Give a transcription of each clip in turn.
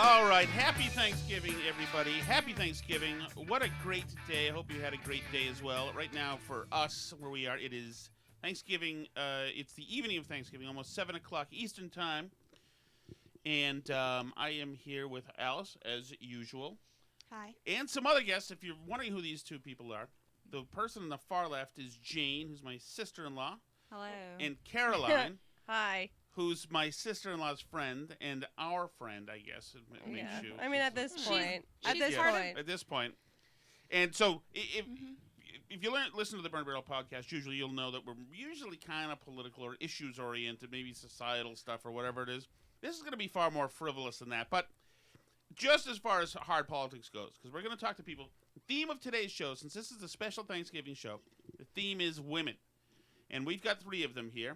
All right, happy Thanksgiving, everybody. Happy Thanksgiving. What a great day. I hope you had a great day as well. Right now, for us, where we are, it is Thanksgiving. It's the evening of Thanksgiving, almost 7 o'clock Eastern Time. And I am here with Alice, as usual. Hi. And some other guests, if you're wondering who these two people are. The person on the far left is Jane, who's my sister-in-law. Hello. And Caroline. Hi. Who's my sister-in-law's friend and our friend, I guess. Yeah. I mean, at this point. At this point. And so, if you listen to the Burn Barrel podcast, usually you'll know that we're usually kind of political or issues-oriented, maybe societal stuff or whatever it is. This is going to be far more frivolous than that. But just as far as hard politics goes, because we're going to talk to people. The theme of today's show, since this is a special Thanksgiving show, the theme is women. And we've got 3 of them here.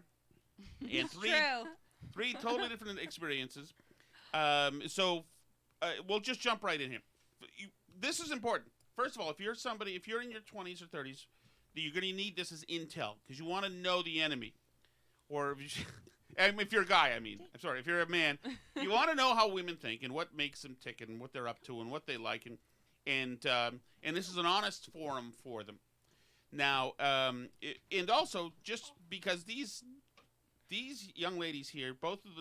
And three totally different experiences. So we'll just jump right in here. This is important. First of all, if you're in your 20s or 30s, you're going to need this as intel because you want to know the enemy. Or if you're a guy, if you're a man, you want to know how women think and what makes them tick and what they're up to and what they like. And this is an honest forum for them. Now, and also just because these young ladies here,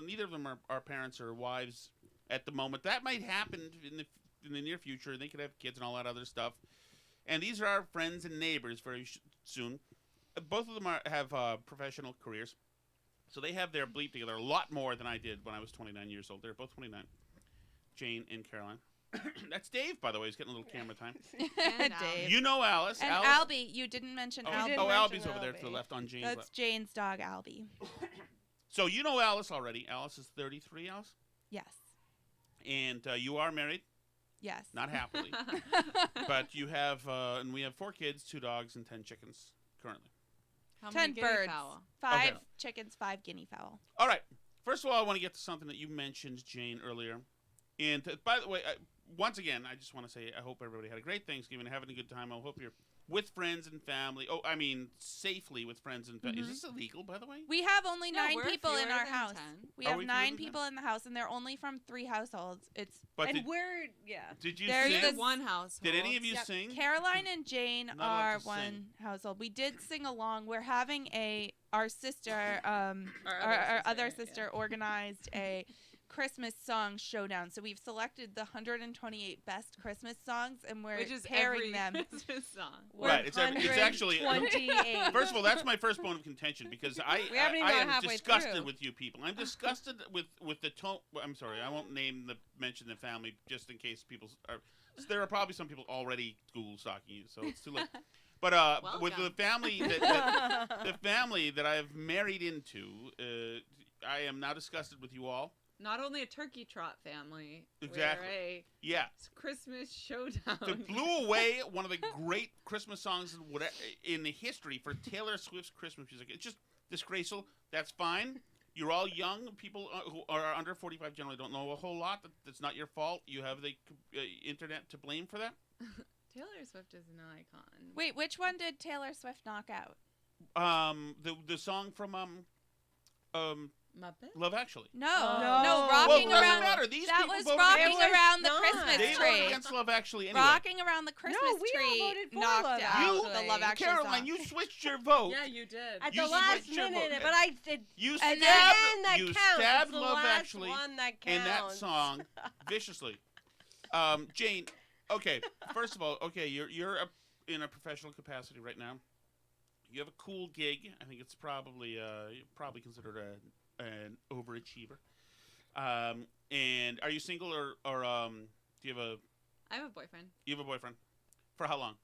neither of them are parents or wives at the moment. That might happen in the near future. They could have kids and all that other stuff. And these are our friends and neighbors very soon. Both of them have professional careers. So they have their bleep together a lot more than I did when I was 29 years old. They're both 29. Jane and Caroline. That's Dave, by the way. He's getting a little camera time. And Dave. You know Alice. And Alice. Albie. You didn't mention Oh, Albie. Albie's over there to the left on Jane's left. That's Jane's dog, Albie. So you know Alice already. Alice is 33, Alice? Yes. And you are married? Yes. Not happily. But you have, and we have 4 kids, 2 dogs, and 10 chickens currently. How 10 many birds. Fowl? 5 chickens, 5 guinea fowl. All right. First of all, I want to get to something that you mentioned, Jane, earlier. And by the way, once again, I just want to say I hope everybody had a great Thanksgiving, having a good time. I hope you're with friends and family. Oh, I mean, safely with friends and family. Is this illegal, by the way? We have only 9 we're people in fewer our than house. 10. We Are have we fewer 9 than people in the house, and they're only from 3 households. But did you There's sing? this- One household. Did any of you Yep. sing? Caroline and Jane Not allowed are to one sing. household. We did sing along. We're having our sister, Our our other sister, sister organized a Christmas song showdown. So we've selected the 128 best Christmas songs, and we're Which is pairing every them. Christmas song. Right. It's actually. 128. First of all, that's my first bone of contention because We haven't even I got am halfway disgusted through. with you people. I'm disgusted with the tone. I'm sorry, I won't mention the family just in case people are. There are probably some people already Google stalking you, so it's too late. But with the family the family that I've married into, I am now disgusted with you all. Not only a turkey trot family. Exactly. We're a Yeah. Christmas showdown. It blew away one of the great Christmas songs in the history for Taylor Swift's Christmas music. It's just disgraceful. That's fine. You're all young. People who are under 45 generally don't know a whole lot. That's not your fault. You have the internet to blame for that. Taylor Swift is an icon. Wait, which one did Taylor Swift knock out? The song from Muppet? Love Actually. No, No. Rocking Well, Around. doesn't matter. These That people was voted Rocking against- Around the not. Christmas They voted tree. against Love Actually anyway. Rocking Around the Christmas we all tree voted for knocked Love out Actually. the Love Actually Caroline, song. you switched your vote. Yeah, you did. At You the last switched your minute, vote. but I did. You And stabbed, then that you counts. stabbed It's the Love last Actually one that in that counts. song viciously. Jane, okay, first of all, okay, you're in a professional capacity right now. You have a cool gig. I think it's probably considered an overachiever. And are you single or do you have a? I have a boyfriend. You have a boyfriend. For how long?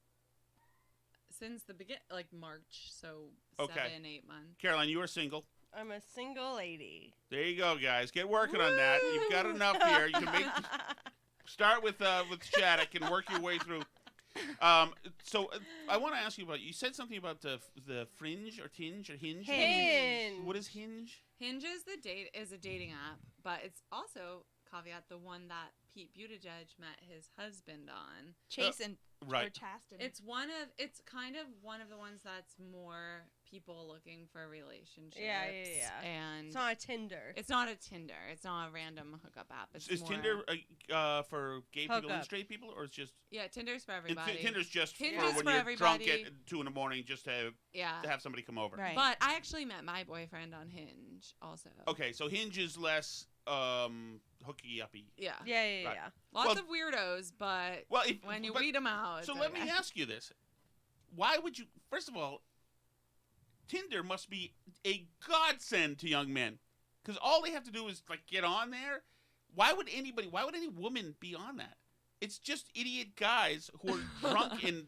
Since the like March, so Okay. 7-8 months. Caroline, you are single. I'm a single lady. There you go, guys. Get working on that. You've got enough here. You can start with Shattuck and work your way through. So I want to ask you about. You said something about the Fringe or Tinge or Hinge. Hinge. What is Hinge? Hinge is a dating app, but it's also caveat the one that Pete Buttigieg met his husband on. Chase and or Right. Chasten. It's kind of one of the ones that's more people looking for relationships. Yeah. And It's not a Tinder. it's not a Tinder. It's not a random hookup app. It's Is more, Tinder for gay people and Hookup. straight people, or it's just Yeah, Tinder's for everybody. Tinder's just Tinder's for when for you're everybody. drunk at 2 a.m. just to Yeah. have somebody come over. Right. But I actually met my boyfriend on Hinge also. Okay, so Hinge is less hooky uppy. Yeah. Yeah. Right. Lots Well- of weirdos, but Well, when you but- weed them out. so it's let me okay. ask you this: why would you? First of all, Tinder must be a godsend to young men, because all they have to do is like get on there. Why would any woman be on that? It's just idiot guys who are drunk and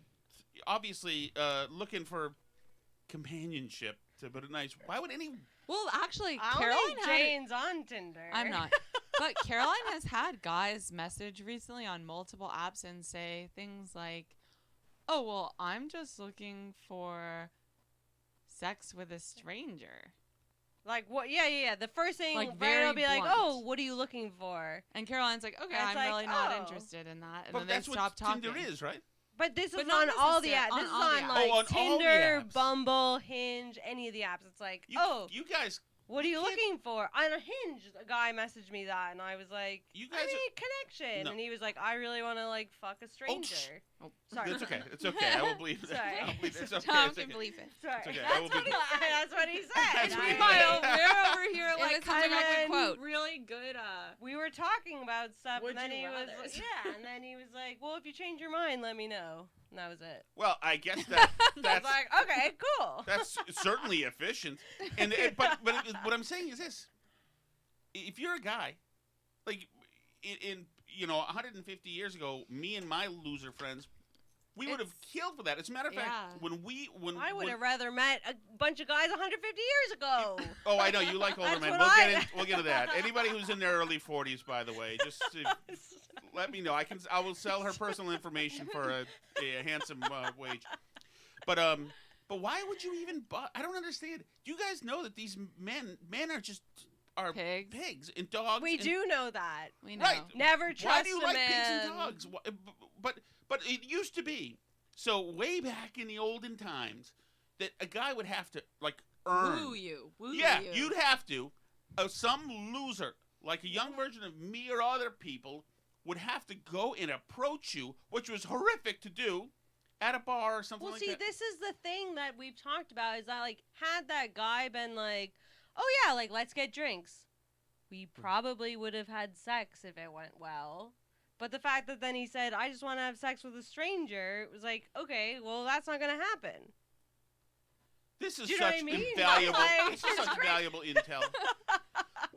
obviously looking for companionship. To put it nice, why would any? Well, actually, I don't Caroline think had it- Jane's on Tinder. I'm not. But Caroline has had guys message recently on multiple apps and say things like, "Oh, well, I'm just looking for sex with a stranger." Like what? Yeah. The first thing Like, right very will be like, blunt. "Oh, what are you looking for?" And Caroline's like, "Okay, It's I'm like, really not oh. interested in that." And But then they that's stop what talking. Tinder is, right? But this But is not on all the necessar- apps. This is on all the on apps. like Oh, on all the Tinder, apps. Bumble, Hinge, any of the apps. It's like, You guys, what are you can't- looking for? On a Hinge, a guy messaged me that, and I was like, you I guys. need connection. No. And he was like, I really want to like fuck a stranger. Oh. Sorry. It's okay. It's okay. I will believe that. Sorry. I will believe it's okay. Tom It's can okay. believe it. Sorry. It's okay, I That's, will what be- that's what he said. That's what he I- said. Meanwhile, we're over here It like was coming coming up up with then- quote. really good. We were talking about stuff, Would and then you he was rathers. and then he was like, "Well, if you change your mind, let me know." And that was it. Well, I guess I was that's like, "Okay, cool." that's certainly efficient. But what I'm saying is this: if you're a guy, like in 150 years ago, me and my loser friends, we would have It's- killed for that. As a matter of fact, Yeah. when I would have rather met a bunch of guys 150 years ago. Oh, I know you like older That's men. what We'll get into that. Anybody who's in their early 40s, by the way, just let me know. I will sell her personal information for a handsome wage. But why would you even? I don't understand. Do you guys know that these men are Pigs. and dogs? We and, do know that. We know. Right. Never trust Why do you a like man. pigs and dogs? But it used to be so way back in the olden times that a guy would have to like earn. Woo you. Yeah, you'd have to. Some loser, like a young version of me or other people, would have to go and approach you, which was horrific to do, at a bar or something Well, like see, that. this is the thing that we've talked about is that, like, had that guy been like, oh, yeah, like, let's get drinks, we probably would have had sex if it went well. But the fact that then he said, I just want to have sex with a stranger, it was like, okay, well, that's not going to happen. This is Do you know such what I mean? invaluable. Like, This is such it's great. valuable intel.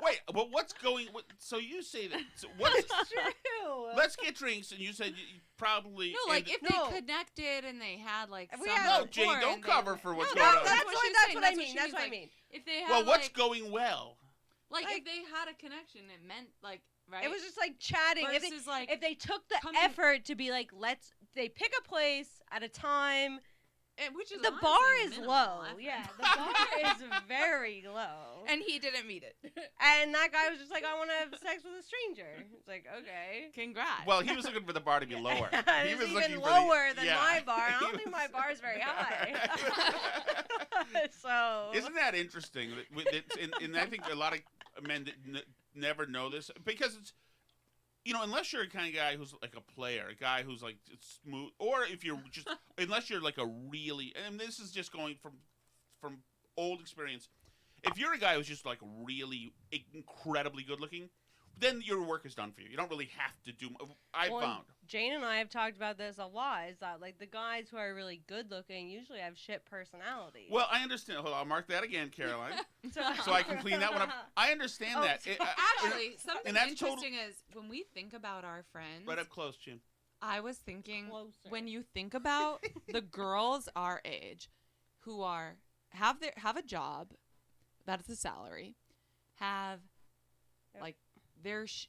Wait, but what's going? So you say that? So what's? It's true. Let's get drinks, and you said you probably. No, like ended- if No. they connected and they had like If we some had- No, rapport Jane, and don't they cover were- for what's No, going no, on. That's what she's that's saying. what I That's mean. she That's means, what I like, mean. If they had well, what's like, going well? like Like- if they had a connection, it meant like right. It was just like chatting. versus like If they took the coming- effort to be like, they pick a place at a time. which is The honestly bar is minimal low. effort. Yeah, the bar is very low. And he didn't meet it. And that guy was just like, I want to have sex with a stranger. It's like, okay. Congrats. Well, he was looking for the bar to be lower. He It's was even looking for lower than yeah. my bar. I He don't think my was- bar is very high. So. Isn't that interesting? And I think a lot of men that never know this because it's, unless you're a kind of guy who's like a player, a guy who's like smooth, or if you're just, unless you're like a really, and this is just going from old experience. If you're a guy who's just like really incredibly good looking, then your work is done for you. You don't really have to do. I Well, found. Jane and I have talked about this a lot. Is that like the guys who are really good looking usually have shit personality. Well, I understand. Hold on, I'll mark that again, Caroline, so so I can clean that one up. I understand Oh, that. sorry. Actually, something and that's total- interesting is when we think about our friends. Right up close, Jim. I was thinking Closer. when you think about the girls our age who have a job, that's a salary, have Yep. like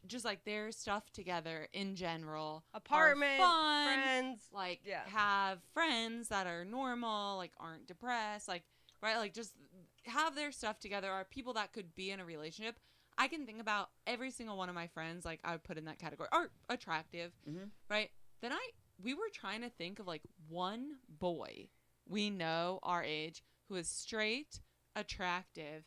just like their stuff together in general, are Apartment, fun, friends. like Yeah. have friends that are normal, like aren't depressed, like right, like just have their stuff together, are people that could be in a relationship. I can think about every single one of my friends, like I would put in that category, are attractive, Mhm. right? We were trying to think of like one boy we know our age who is straight, attractive,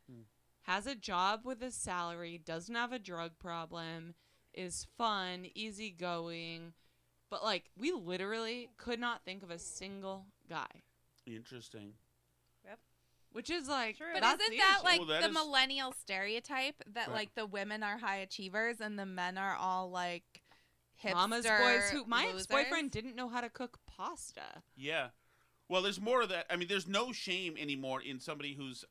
has a job with a salary, doesn't have a drug problem, is fun, easygoing, but like we literally could not think of a single guy. Interesting. Which is like, True. But that's isn't the that issue. like Well, that the is- millennial stereotype that Right. like the women are high achievers and the men are all like hipster Mama's boys who my losers? ex-boyfriend didn't know how to cook pasta. Yeah. Well, there's more of that. I mean, there's no shame anymore in somebody who's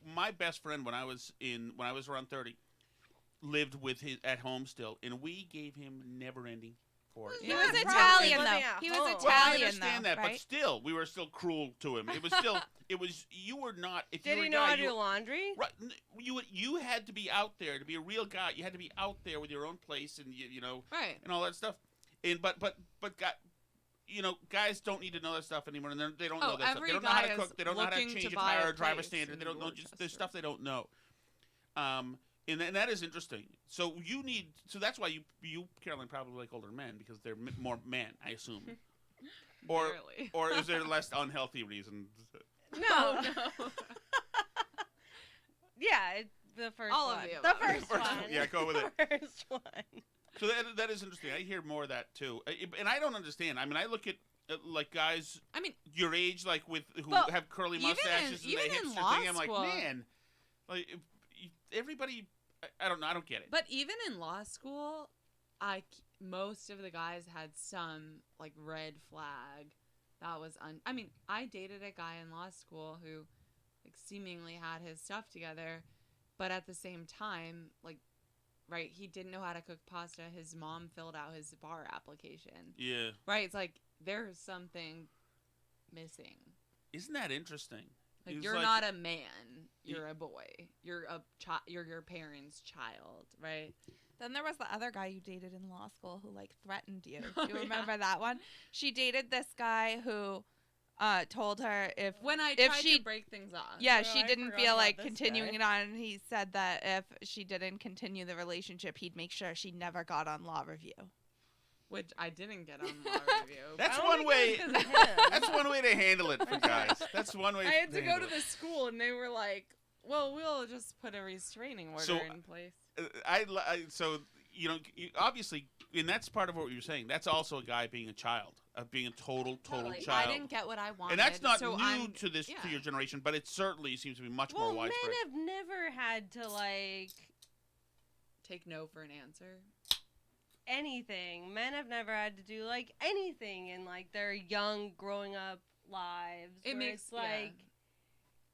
my best friend when I was around 30 lived with his at home still, and we gave him never-ending for it. He Yeah, was probably Italian living though. at He was home. Italian Well, I though, understand that, right? but still, we were still cruel to him. It was still, you were not. If you Did were he a know guy, how to you do laundry? Right, you had to be out there to be a real guy. You had to be out there with your own place and you know Right. and all that stuff. And but guys don't need to know that stuff anymore, and they don't know that stuff. every They don't know how guy to is cook. They don't know how to looking change to a buy tire a or a driver's place standard. They in don't know. Just there's Dorchester. stuff they don't know. And that is interesting. So you need. So that's why you Caroline probably like older men because they're more men, I assume. Or Barely. or is there less unhealthy reasons? No. no. Yeah, the first All of one. the The above. first First one. one, yeah, go with it. The first one. So that is interesting. I hear more of that too, and I don't understand. I mean, I look at like guys I mean, your age, like who Well, have curly even in- mustaches and even they in hipster law thing. I'm like, school- man, like everybody. I don't know. I don't get it. but even in law school, most of the guys had some like red flag that was I mean, I dated a guy in law school who like seemingly had his stuff together, but at the same time, like right, he didn't know how to cook pasta. His mom filled out his bar application. Yeah, Right, it's like there's something missing. isn't that interesting? Like It's you're like- not a man, you're a boy. You're a you're your parents' child, right? Then there was the other guy you dated in law school who like threatened you. Oh, Do you yeah. remember that one? She dated this guy who told her if When I If tried she- to break things off. yeah, Oh, she I didn't forgot feel about like this continuing guy. it on, and he said that if she didn't continue the relationship, he'd make sure she never got on law review. Which I didn't get on law review. That's I don't one think way. it was 'cause of him. That's one way to handle it for guys. That's one way. I had to go handle to it. the school and they were like, "Well, we'll just put a restraining order So, in place." So obviously, and that's part of what you're saying. That's also a guy being a child, being a total Totally. child. I didn't get what I wanted. And that's not so new I'm- to this to yeah. your generation, but it certainly seems to be much Well, more men widespread. have never had to like Take no for an answer. anything. Men have never had to do like anything in like their young growing up lives. It where makes it's like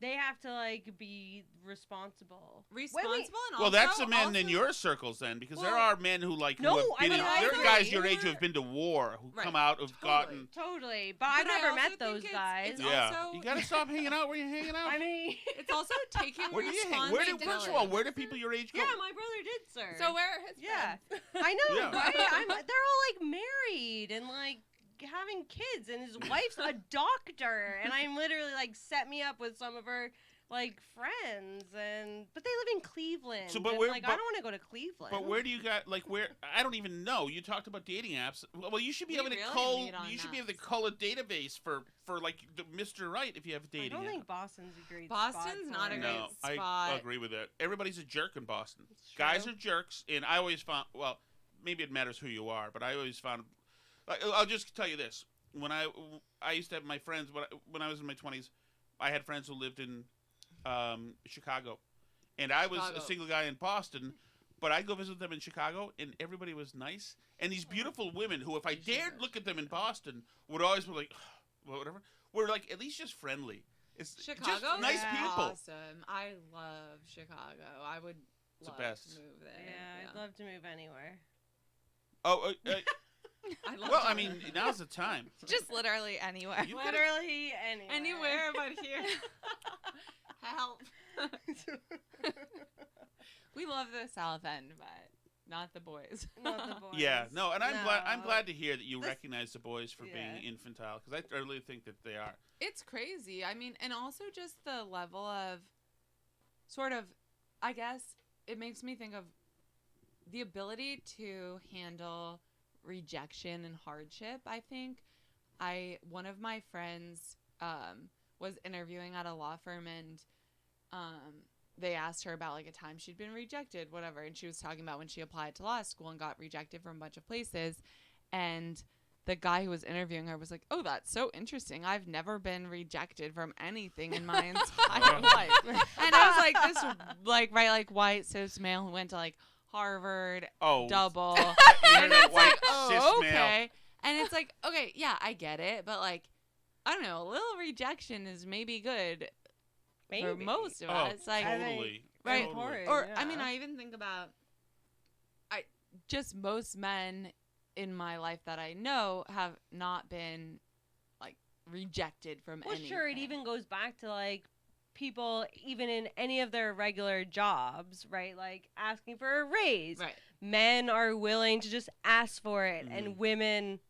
they have to like be responsible. Responsible and Well, also, that's the men in also- your circles then, because there Well, are men who like no, who have I been mean, in, I there are agree. guys your age who have been to war who Right, come out who've totally. gotten. Totally, but I've But I never also met think those it's- guys. it's Yeah, also- you gotta stop hanging out where you're hanging out. I mean, It's also taking Where do you hang? responsibility. First of all, where do people your age go? yeah, my brother did, sir. So where are his Yeah. friends? I know, Yeah. right? They're all like married and like having kids, and his wife's a doctor, and I'm literally like set me up with some of her like friends, but they live in Cleveland. So, but and, where- like but- I don't want to go to Cleveland. But where do you got like where? I don't even know. You talked about dating apps. Well, you should be We able to really cull. meet on You should be able to apps. cull a database for like the Mr. Right if you have a I dating don't app. think Boston's a great Boston's spot not for a it. great No, I spot. agree with that. Everybody's a jerk in Boston. It's Guys true. are jerks, and I always found. Well, maybe it matters who you are, but I always found. I'll just tell you this: when I used to have my friends when I was in my 20s, I had friends who lived in Chicago, and I was Chicago. a single guy in Boston. But I'd go visit them in Chicago, and everybody was nice. And these beautiful women, who if I dared look at them in Boston, would always be like, well, whatever. Were like at least just friendly. It's Chicago, just nice Yeah. people. Awesome. I love Chicago. I would It's the love best. to move there. Yeah, I'd love to move anywhere. Oh, I love well, I to mean, move there. now's the time. Just literally anywhere. You gotta- Literally anywhere. Anywhere but here. Help. We love the South End, but not the boys. Not the boys. Yeah, no, and I'm No. glad to hear that you This- recognize the boys for being Yeah. infantile because I really think that they are. It's crazy. I mean, and also just the level of sort of, I guess, it makes me think of the ability to handle rejection and hardship. I think one of my friends was interviewing at a law firm, and they asked her about like a time she'd been rejected, whatever, and she was talking about when she applied to law school and got rejected from a bunch of places, and the guy who was interviewing her was like, "Oh, that's so interesting. I've never been rejected from anything in my entire life." And I was like, this, like, right, like, white cis male who went to, like, Harvard, double. And it's like, oh, okay. And it's like, okay, yeah, I get it. But, like, I don't know, a little rejection is maybe good for most of us. Like, totally. Right. Totally. Or, I mean, I even think about, just most men in my life that I know have not been like rejected from anything. Sure, it even goes back to like people even in any of their regular jobs, right? Like asking for a raise. Right. Men are willing to just ask for it and women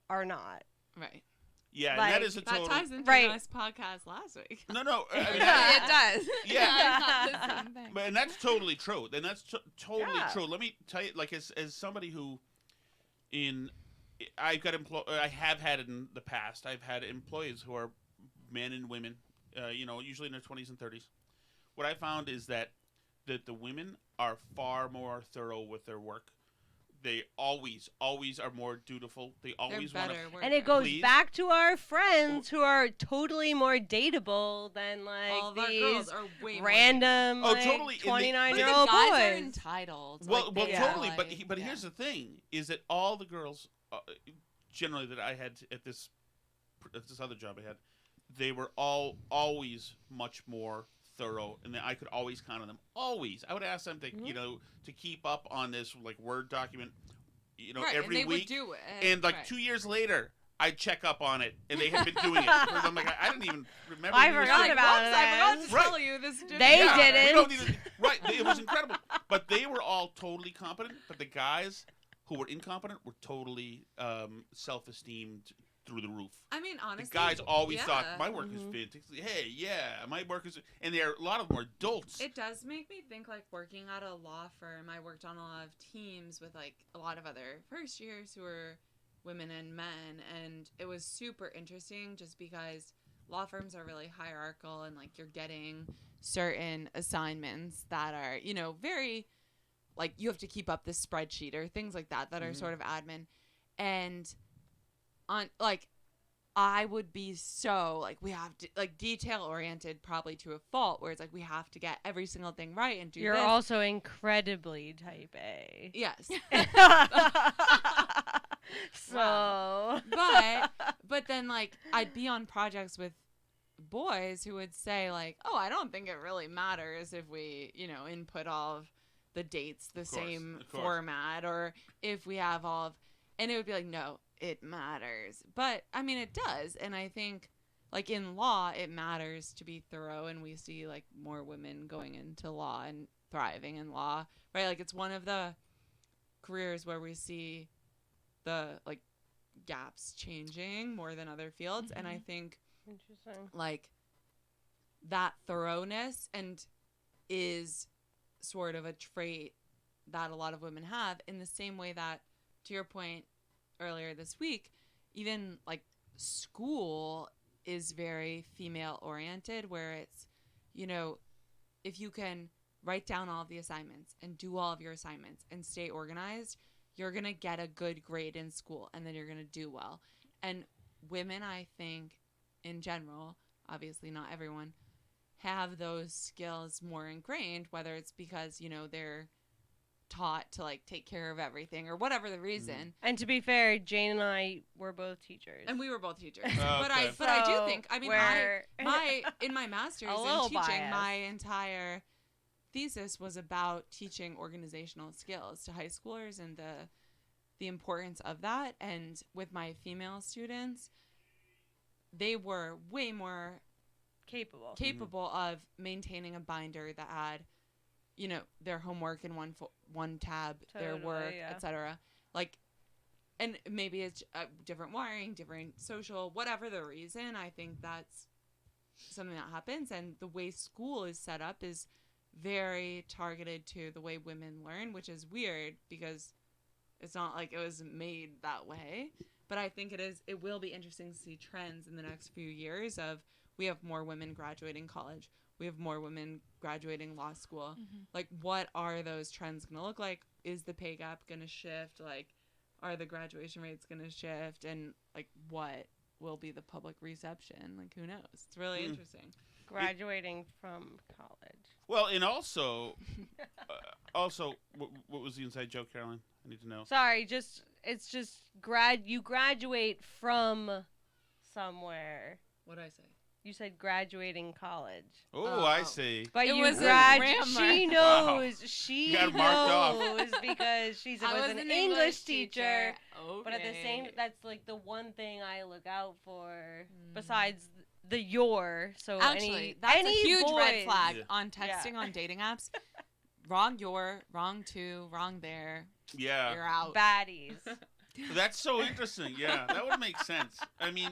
are not. Right. Yeah, like, and that is a total. That ties into right. this podcast last week. No. I mean, Yeah, it does. Yeah. I thought the same thing. And that's totally true. And that's totally Yeah. true. Let me tell you, like, as somebody who, I have had in the past. I've had employees who are men and women, usually in their 20s and 30s. What I found is that the women are far more thorough with their work. They always are more dutiful. They always want to. And it goes back to our friends who are totally more dateable than like all of our these girls are way random more totally. 29-year-old guys boys. are entitled. Well, like, totally. like, But here's the thing: is that all the girls, generally that I had at this other job I had, they were all always much more thorough, and I could always count on them. Always, I would ask them to to keep up on this like Word document, right, every and they week. Would do it. And like right. 2 years later, I'd check up on it, and they had been doing it. I'm like, I didn't even remember. I we were forgot doing- about it. I forgot to Right. tell you this. They Yeah, didn't. we don't even, right, it was incredible. But they were all totally competent. But the guys who were incompetent were totally self-esteemed through the roof. I mean, honestly, The guys always yeah. thought my work is fantastic. Hey, yeah, my work is, and a lot of them are adults. It does make me think, like, working at a law firm, I worked on a lot of teams with, like, a lot of other first years who were women and men, and it was super interesting just because law firms are really hierarchical, and, like, you're getting certain assignments that are, very, like, you have to keep up this spreadsheet or things like that are sort of admin, and on, like, I would be so, like, we have to, like, detail-oriented probably to a fault, where it's, like, we have to get every single thing right and do You're this. also incredibly type A. Yes. So. Wow. But then, like, I'd be on projects with boys who would say, like, oh, I don't think it really matters if we, input all of the dates the same format, or if we have all of, and it would be like, no, it matters. But I mean, it does. And I think, like, in law, it matters to be thorough, and we see, like, more women going into law and thriving in law, right? Like, it's one of the careers where we see the, like, gaps changing more than other fields. And I think, Interesting. like, that thoroughness is sort of a trait that a lot of women have, in the same way that, to your point earlier this week, even, like, school is very female oriented, where it's, if you can write down all of the assignments and do all of your assignments and stay organized, you're going to get a good grade in school, and then you're going to do well. And women, I think, in general, obviously not everyone, have those skills more ingrained, whether it's because, they're taught to, like, take care of everything or whatever the reason. And to be fair, Jane and I were both teachers. And we were both teachers. Okay. But I do think, I mean, we're in my master's a in little teaching, biased. my entire thesis was about teaching organizational skills to high schoolers and the importance of that. And with my female students, they were way more capable of maintaining a binder that had, their homework in one tab, their work, yeah. etc. Like, and maybe it's different wiring, different social, whatever the reason. I think that's something that happens, and the way school is set up is very targeted to the way women learn, which is weird because it's not like it was made that way. But I think it will be interesting to see trends in the next few years of we have more women graduating college. We have more women graduating law school. Mm-hmm. Like, what are those trends going to look like? Is the pay gap going to shift? Like, are the graduation rates going to shift? And, like, what will be the public reception? Like, who knows? It's really interesting. Graduating from college. Well, and also, what was the inside joke, Caroline? I need to know. Sorry, it's just you graduate from somewhere. What'd I say? You said graduating college. Oh, I see. But It you was a graduate. grammar. She Wow. knows. She You got it marked off. knows because she I was was an English teacher. Okay. But at the same, that's like the one thing I look out for besides the your. So Actually, that's any a huge red boys- flag Yeah. on texting Yeah. on dating apps. Wrong your, wrong to, wrong there. Yeah. You're out. baddies. That's so interesting. Yeah, that would make sense. I mean,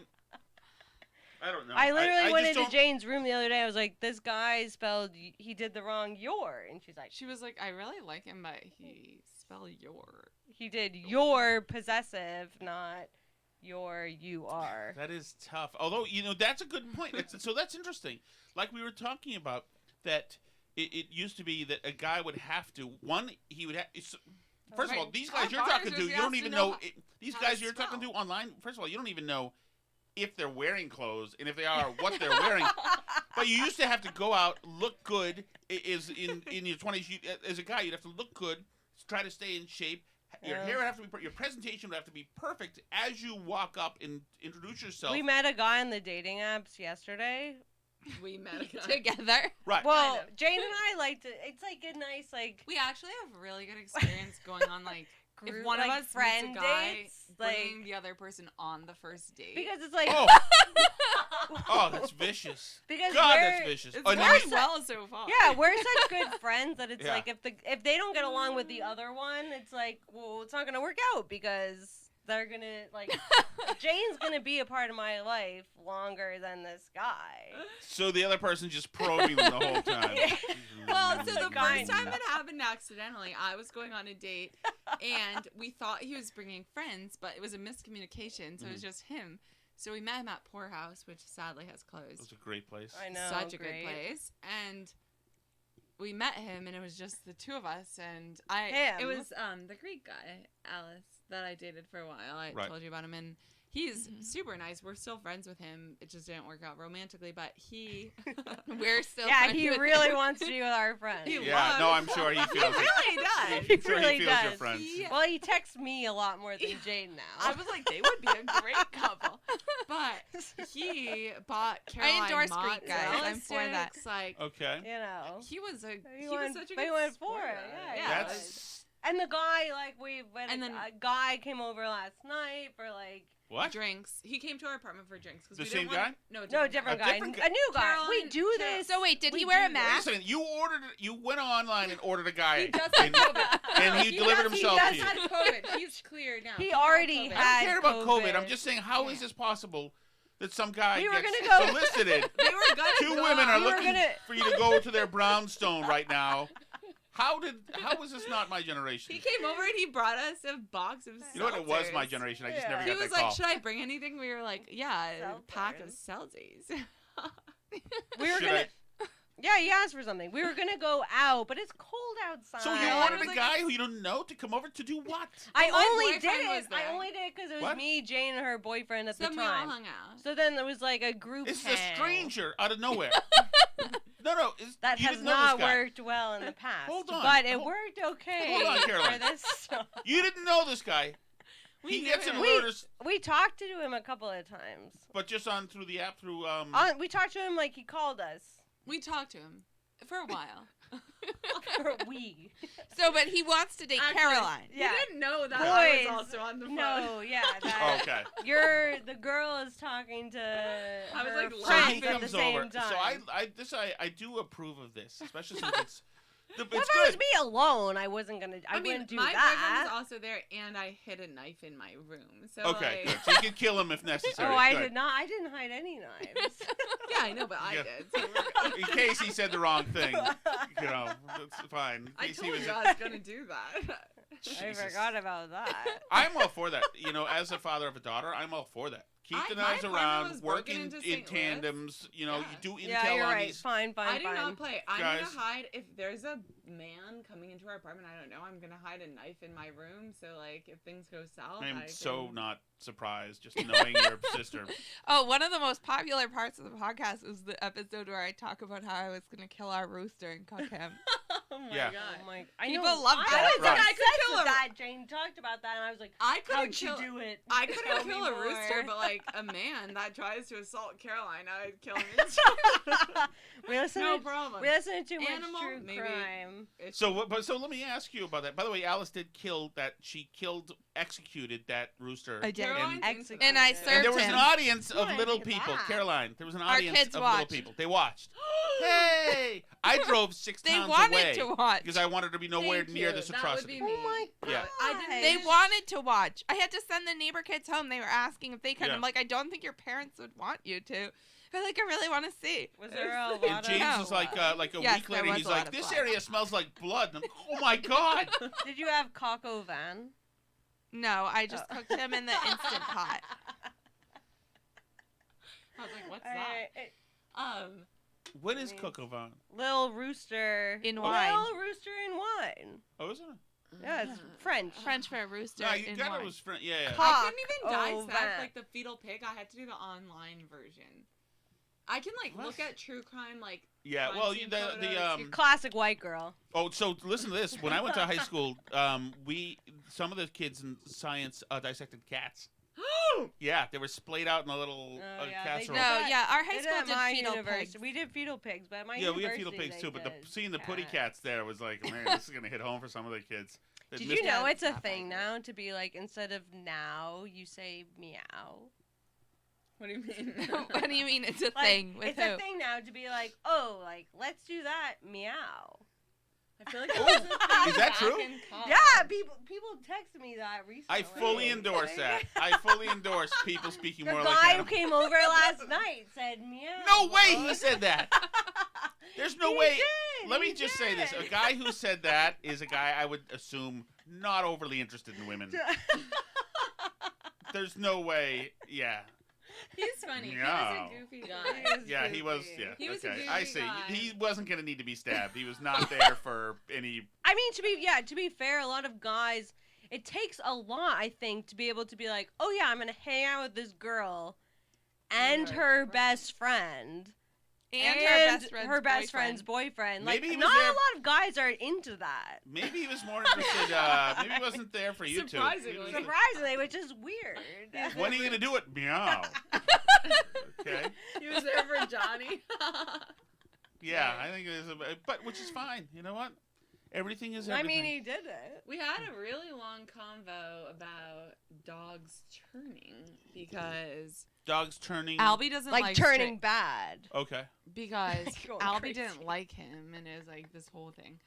I don't know. I literally went just into don't- Jane's room the other day. I was like, "This guy spelled. He did the wrong your," and she's like, She was like, I really like him, but he spelled your. "He did your possessive, not your you are." That is tough. Although, that's a good point. So that's interesting. Like we were talking about, that it used to be that a guy would have to, he would have, first of all, these guys Our you're talking to, partners you don't has even to know, know these how guys to you're talking to spell. online, first of all, you don't even know if they're wearing clothes, and if they are, what they're wearing. But you used to have to go out, look good, is in your 20s, as a guy, you'd have to look good, try to stay in shape. Your Yeah. hair would have to be, your presentation would have to be perfect as you walk up and introduce yourself. We met a guy on the dating apps yesterday. We met a guy. Together. Right. Well, Kind of. Jane and I like to. It's like a nice like We actually have really good experience going on, like, group, if one like of us friend meets a guy, dates, bringing like the other person on the first date. because it's like Oh. Oh, that's vicious. because God, we're, that's vicious. it's Oh, going now well so far. yeah, we're such good friends that it's Yeah. like if they don't get along with the other one, it's like, well, it's not gonna work out because they're gonna like Jane's gonna be a part of my life longer than this guy. so the other person just probing them the whole time. Yeah. Well, so the Kind first time of. it happened accidentally, I was going on a date, and we thought he was bringing friends, but it was a miscommunication, so it was just him. So we met him at Poor House, which sadly has closed. That's a great place. I know, Such a great. good place. And we met him, and it was just the two of us, and Him? it was the Greek guy, Alice, that I dated for a while. I Right. told you about him, and he's super nice. We're still friends with him. It just didn't work out romantically, but we're still Yeah, friends he with really him. wants to be with our friends. He Yeah, no, I'm sure he He feels it. really does. I'm He sure really he feels your does. friends. He- Well, he texts me a lot more than Jane now. I was like, they would be a great couple. But he bought Caroline endorse Greek guys. mozzarella I'm for that. sticks, Like, Okay. you know. he was such a they good went for sport it, about yeah, it. yeah. That's And the guy, like, And then- a guy came over last night for, like, what? Drinks. He came to our apartment for drinks. 'Cause The we same didn't want- guy? No, no, different different A guy. different A new guy. Caroline- We do this. So wait, did We he wear a do Wait a mask? second. You went online and ordered a guy. He does have and, COVID. and he delivered does- himself he to you. does have COVID. He's clear now. He had already COVID. I had don't care about COVID. I'm COVID. just saying, how is this possible that some guy We were gets gonna go- solicited? They were gonna Two go women are out. We were looking gonna- for you to go to their brownstone right now. How is this not my generation? He came over and he brought us a box of You know what? It was my seltzers. generation. I just Yeah. never He got was that like, call. should I bring anything? We were like, yeah, a pack of Seltzers. seltzies. We were Should gonna. Yeah, he asked for something. We were gonna go out, but it's cold outside. So you I ordered was a like, guy who you don't know to come over to do what? I my only did boyfriend it. was there. I only did it because it was What? me, Jane, and her boyfriend at So the then we all time. hung out. So then there was like a group It's hang. a stranger out of nowhere. No. That you has didn't know not this guy. worked well in the past. Hold on. But it Hold- worked okay Hold on, Caroline. for this song. You didn't know this guy. We He knew gets him. an We- orders, We talked to him a couple of times. but just on through the app through We talked to him like he called us. We talked to him for a while. We. So, but he wants to date Actually, Caroline. Yeah. He didn't know that I Boys. was also on the phone. No, yeah. Oh, That okay. the girl is talking to I was her like, So friends he at the comes same over. time. So I do approve of this, especially since it's Well, it's if it was good. me alone, I wasn't gonna. I I mean, wouldn't do my boyfriend that. was also there, and I hid a knife in my room. So Okay, like, good. So you can kill him if necessary. Oh, I Good. did not. I didn't hide any knives. yeah, I know, but I Yeah. did. So we're good. In case he said the wrong thing, that's fine. In I case told he was. you I was gonna do that. I Jesus. forgot about that. I'm all for that. As a father of a daughter, I'm all for that. Keep the my knives apartment around. was Work broken in into St. Louis. tandems. You know, Yeah. you do intel Yeah, you're on right. these. Fine. I do not play. I'm Guys. gonna hide if there's a man coming into our apartment. I don't know. I'm gonna hide a knife in my room. So like, if things go south, I'm I so can... not surprised just knowing your sister. Oh, one of the most popular parts of the podcast was the episode where I talk about how I was going to kill our rooster and cook him. Oh my Yeah. god. Oh my! People know. love I that. was Right. obsessed I could kill with a- that. Jane talked about that, and I was like, I couldn't "How'd she kill. do it?" I couldn't Tell kill me a rooster, more. but like a man that tries to assault Caroline, I'd kill him instantly. we listen. No to, problem. we listen to too much Animal, true maybe. crime. It's- So let me ask you about that. By the way, Alice did kill that. She executed that rooster. I did. Caroline And, thinks And I about it. served and there was him. an audience of Why little did people. that? Caroline, there was an Our audience kids of watched. little people. They watched. Hey! I drove 6 They towns wanted away to watch. because I wanted to be nowhere Thank near you. this That would atrocity. be Oh me. my god! Yeah. I didn't They They- wanted to watch. I had to send the neighbor kids home. They were asking if they could. Yeah. I'm like, I don't think your parents would want you to. But like, I really want to see. Was there a And lot James of? was like a Yes, week there later, was he's a lot like, of this blood. area smells like blood. And I'm, oh my god! Did you have Coco Van? No, I just cooked him in the instant pot. I was like, what's Alright, that? What is I mean- Coco Van? Little rooster In wine. Little rooster in wine. Oh, is it? Yeah, it's French. French for a rooster No, you in got wine. it was French. Yeah, yeah. Cock I couldn't even dissect over. like the fetal pig. I had to do the online version. I can like What? look at true crime like Yeah, crime well, scene the photos. Classic white girl. Oh, so listen to this. When I went to high school, some of the kids in science dissected cats. Yeah, they were splayed out in a little Oh, yeah, they casserole. did No, that- yeah, our high Did school at did my fetal university. pigs. We did fetal pigs, but at my Yeah, we had university fetal pigs they too, but did seeing the putty cat. cats there was like, man, this is gonna hit home for some of the kids. that Did missed you know it. it's a Not thing back now to be like instead of now you say meow? What do you mean? What do you mean it's a Like, thing? With it's who? a thing now to be like, oh, like let's do that meow. I feel like Oh, that was a thing is that back true? in college. Yeah, people texted me that recently. I fully endorse that. I fully endorse people speaking The more guy like who animals. came over last night said meow. No way bro." he said that. There's no He way. did, Let me he just say this: a did. guy who said that is a guy I would assume not overly interested in women. There's no way. Yeah. He's funny. Meow. He was a goofy He guy. was Yeah, he was. goofy. Yeah. He was a okay, goofy I see. guy. He wasn't gonna need to be stabbed. He was not there for any. I mean, to be fair, a lot of guys, it takes a lot, I think, to be able to be like, oh yeah, I'm gonna hang out with this girl and her her friend. best friend. and her best friend's boyfriend. Like, Maybe he was not there- a lot of guys are into that. Maybe he was more interested. Maybe he wasn't there for you two. Surprisingly. He was- Surprisingly, which is weird. When are you gonna do it? Meow. Okay. He was there for Johnny. Yeah, I think it is. But which is fine. You know what? Everything is I everything. mean, he did it. We had a really long convo about dogs turning because Dogs turning. Albie doesn't Like like turning bad. Okay. because Going Albie crazy. didn't like him and it was like this whole thing.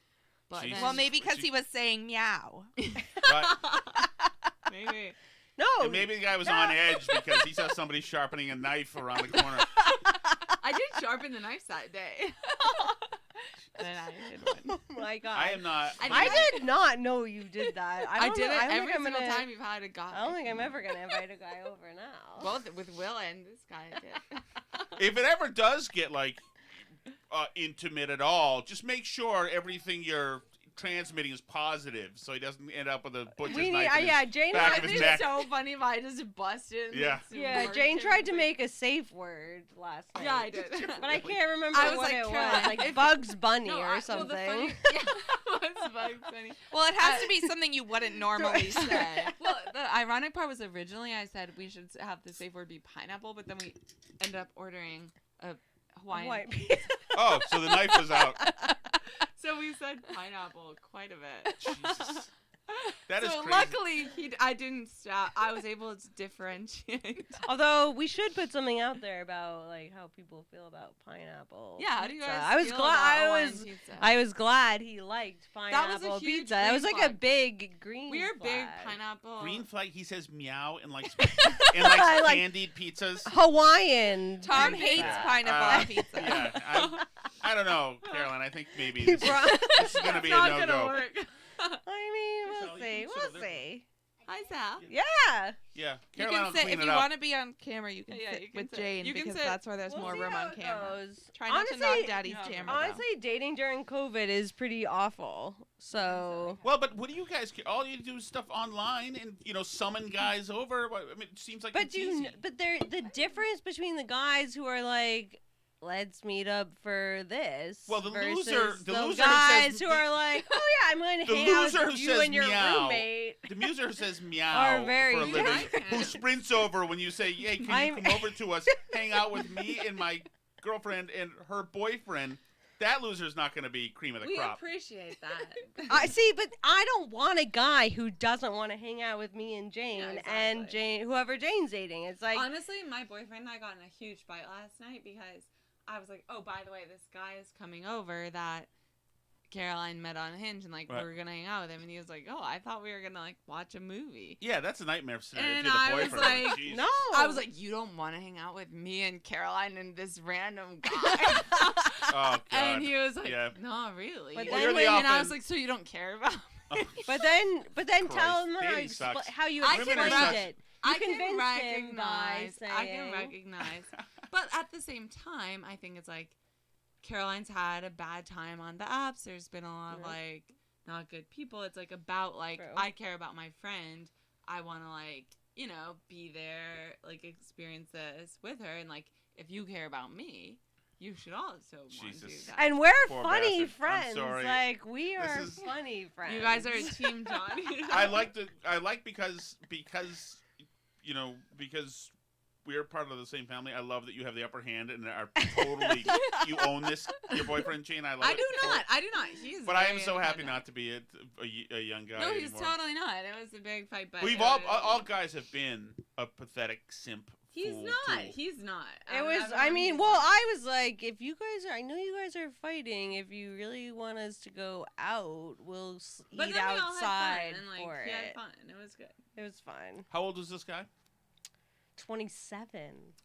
But Jesus. then, Well, maybe because he was saying meow. Right. maybe No. And maybe the guy was on edge because he saw somebody sharpening a knife around the corner. I did sharpen the knife that day. And then I did one. Oh my god. I am not. I did not know you did that. I don't did know- it I don't every think I'm single gonna- time you've had a guy. I don't think I'm ever gonna invite a guy over now. Both with Will and this guy I did. If it ever does get like intimate at all, just make sure everything you're transmitting is positive, so he doesn't end up with a butcher's we need, knife. in his yeah, Jane. back I of his think neck. it's so funny if I just busted. and Yeah. some Yeah, work Jane and tried to everything. make a safe word last night. Yeah, I did. But I can't remember I was what like, it was. Caroline, Like if- Bugs Bunny No, or well, something. the funny, yeah, what's Bugs Bunny? Well, it has to be something you wouldn't normally say. Well, the ironic part was originally I said we should have the safe word be pineapple, but then we ended up ordering a Hawaiian. White pizza. Oh, so the knife was out. So we said pineapple quite a bit. Jesus. That is so crazy. luckily I didn't stop. I was able to differentiate. Although we should put something out there about like how people feel about pineapple. Yeah, how do you pizza. guys I was feel glad. about I Hawaiian was. pizza? I was glad he liked pineapple That was a huge pizza. That was green like a flag. big green. We are big flag. pineapple. Green flag. He says meow and likes candied pizzas. Hawaiian. Tom pizza. hates pineapple Uh, on pizza. Yeah, I don't know, Caroline. I think maybe He this brought- is going to be a Not no gonna go. work. I mean, So we'll you see. can We'll sort of- see. Hi, Sal. Yeah. Yeah, You Caroline will can sit clean if it you up. want to be on camera. You can Yeah, sit you can with sit. Jane You can because sit. that's where there's We'll more see room how on it camera. goes. Try not to Honestly- knock Daddy's No. camera. though. Honestly, dating during COVID is pretty awful. So Well, but what do you guys? All you do is stuff online, and summon guys over. I mean, it seems like But it's easy. the difference between the guys who are like, let's meet up for this. Well, the versus loser the who guys says who are like, oh yeah, I'm going to the hang out loser with who you says and your meow. roommate. The muser who says meow Are very for a living, different. who sprints over when you say, "Hey, can I'm- you come over to us, hang out with me and my girlfriend and her boyfriend?" That loser's not going to be cream of the We crop. appreciate that. I see, but I don't want a guy who doesn't want to hang out with me and Jane Yeah, and exactly. Jane, whoever Jane's dating. It's like, Honestly, my boyfriend and I got in a huge fight last night because I was like, oh, by the way, this guy is coming over that Caroline met on Hinge, and like Right. we were gonna hang out with him, and he was like, oh, I thought we were gonna like watch a movie. Yeah, that's a nightmare scenario. And if you're I the was boyfriend. like, Jeez. no. I was like, you don't want to hang out with me and Caroline and this random guy. Oh, God. And he was like, Yeah. no, really. But Well, then you're the and I often- was like, so you don't care about me? but then tell Christ, him dating sucks. how you I can explained recognize- it. I You can convinced him by recognize. I can saying- recognize. But at the same time, I think it's like Caroline's had a bad time on the apps. There's been a lot of Yeah. like not good people. It's like about like True. I care about my friend. I want to like be there, like experience this with her, and like if you care about me, you should also want to do Jesus. that. And we're Poor funny bastard. I'm friends. sorry. Like we This are is- funny friends. You guys are a team, Johnny. I like because we're part of the same family. I love that you have the upper hand and are totally you own this. Your boyfriend, Jane. I love I it. do not. I do not. He's. But I am very so happy independent. not to be a young guy No, he's anymore. totally not. It was a big fight, but We've it all was- guys have been a pathetic simp. He's fool, not. tool. He's not. It Out of was. I everyone, mean, he's well, not. I was like, if you guys are, I know you guys are fighting. If you really want us to go out, we'll But eat then we all had outside fun, and like for he had it. fun. It was good. It was fun. How old is this guy? 27,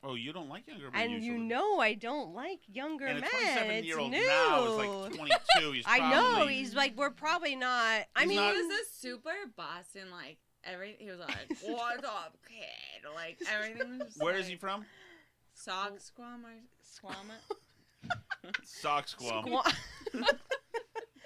Oh, you don't like younger men and usually. you know I don't like younger and a men. 27-year-old it's new. now is like 22. He's I know. probably- He's like, we're probably not. I He's mean, not- He was a super Boston, like everything. He was like, "What's up, kid?" Like everything was. Just, Where like, is he from? Sock squam or squammet? Sock Squam. Squaw-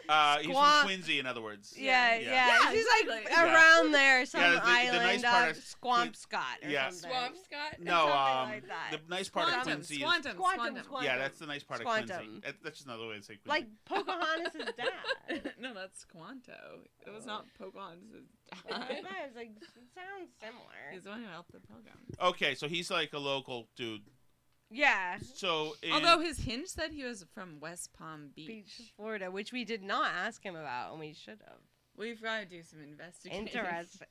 He's Squaw- from Quincy, in other words. yeah, Yeah. yeah. Yeah, He's like exactly. Yeah. around there, some the island nice part of of Squampscott or Yeah. something. Swampscott. No, Something like that. the nice part of Squantum, Quincy is squantum, Squantum, squantum. squantum. yeah, that's the nice part of Quincy. Squantum. That's just another way to say Quincy. Like Pocahontas' dad. No, that's Squanto. It was not Pocahontas' I dad. was like, it sounds similar. He's the one who helped the pilgrims. Okay, so he's like a local dude. Yeah. So Although his hinge said he was from West Palm Beach. Beach, Florida, which we did not ask him about, and we should have. We've got to do some investigating.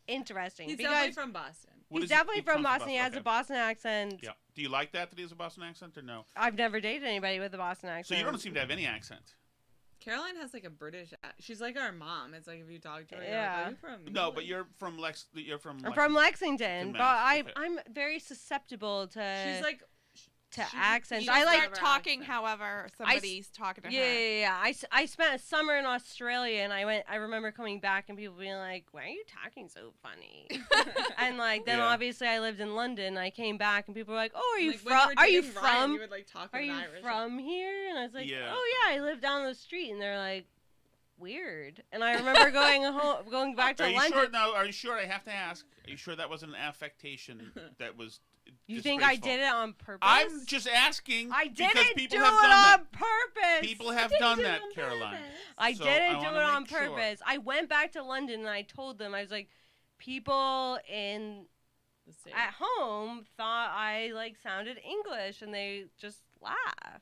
Interesting. He's because definitely from Boston. What he's is he- definitely he from comes Boston. He has okay. a Boston accent. Yeah. Do you like that he has a Boston accent or no? I've never dated anybody with a Boston So accent. you don't seem to have any accent. Caroline has like a British. She's like our mom. It's like if you talk to her, Yeah. you're like, "Are you from No, but England?" you're from You're from. I'm from Lexington, To but Mass, okay. I'm very susceptible to She's like to she- accents. you I don't like start talking, accent. however, somebody's talking to yeah, her. yeah, yeah. I spent a summer in Australia, and I remember coming back and people being like, "Why are you talking so funny?" and like then Yeah. obviously I lived in London. I came back and people were like, "Oh, are you Like, when from? were Are you dating Ryan, from? you would, like, talk Are with you an Irish from here?" And I was like, Yeah. "Oh yeah, I live down the street." And they're like, "Weird." And I remember going back to Are you London. sure? No, are you sure? I have to ask. Are you sure that wasn't an affectation that was? You think I disgraceful? did it on purpose? I'm just asking. I because didn't people do it have done on that. purpose. People have done that, Caroline. I So didn't I do wanna it on make sure. purpose. I went back to London and I told them, I was like, people The same. at home thought I like sounded English and they just laughed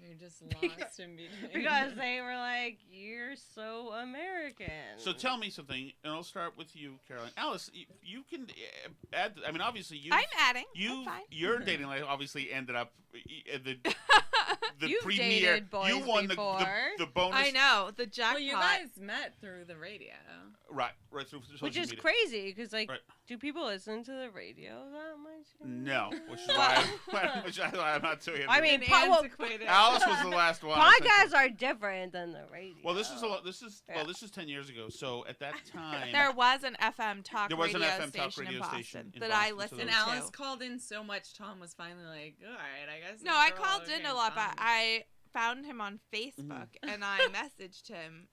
You're just lost in between. because they were like, "You're so American." So tell me something, and I'll start with you, Caroline. Alice, you can add. I mean, obviously, you. I'm adding. I'm You, fine. your dating life obviously ended up the the You've premiere. dated boys You won before. the bonus. I know the jackpot. Well, you guys met through the radio. Right through social Which is media. crazy because, like, Right. do people listen to the radio that much? No, which is why I'm not doing it. I mean, Antiquated. Alice was the last one. I think. podcasts are different than the radio. Well, this is 10 years ago. So at that time, There was an FM talk There was an radio FM talk station radio in Boston station in that Boston, I so listened And there to. Alice called in so much, Tom was finally like, all right, I guess. No, this I girl called in became a lot, but fun." I found him on Facebook and I messaged him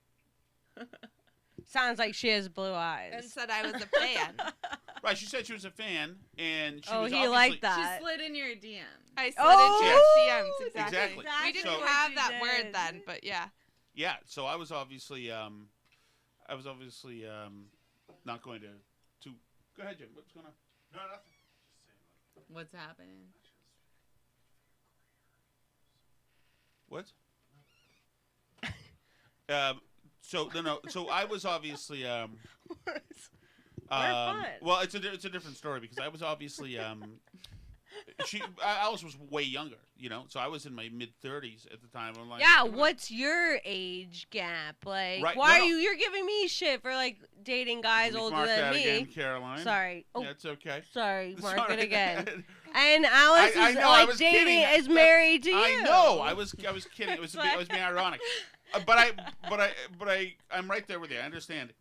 Sounds like she has blue eyes. and said I was a fan. right, she said she was a fan, and she Oh, was he obviously, liked that. She slid in your DM. I slid Oh, into his DMs, exactly. Exactly. We didn't So- have that word then, but yeah. Yeah, so I was obviously not going to. Go ahead, Jim. What's going on? No, nothing. What's happening? What? So I was obviously fun. well, it's a different story because I was obviously Alice was way younger, so I was in my mid-30s at the time. I'm like, Yeah, what's your age gap? Like, Right, why no, are you're giving me shit for, like, dating guys Please older mark than that me? again, Caroline. Sorry. Oh, Yeah, it's okay. sorry. Mark Sorry. it again. And Alice I is, know, I like, was dating, kidding. is married to you. I know. I was kidding. It was I was being ironic. I'm right there with you. I understand.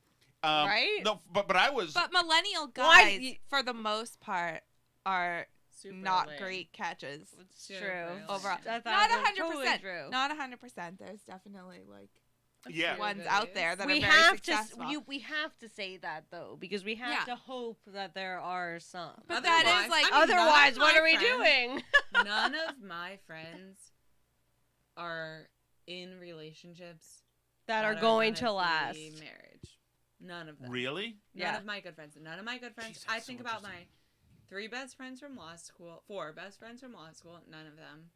Right? No, but I was. But millennial Why guys, y- for the most part, are Super not lame. great catches. It's Super true. lame. Overall. That's Not totally 100%. true. Not 100%. There's definitely, like, Yeah. ones out there that we are very have successful. we have to say that though because we have Yeah. to hope that there are some. But that is, like, I mean, none of Otherwise, what my are we friends- doing? None of my friends are in relationships that are going gonna to be last. marriage. None of them. Really? None Yeah. of my good friends. None of my good friends. Jeez, I that's think so about my interesting. 3 best friends from law school, 4 best friends from law school. None of them.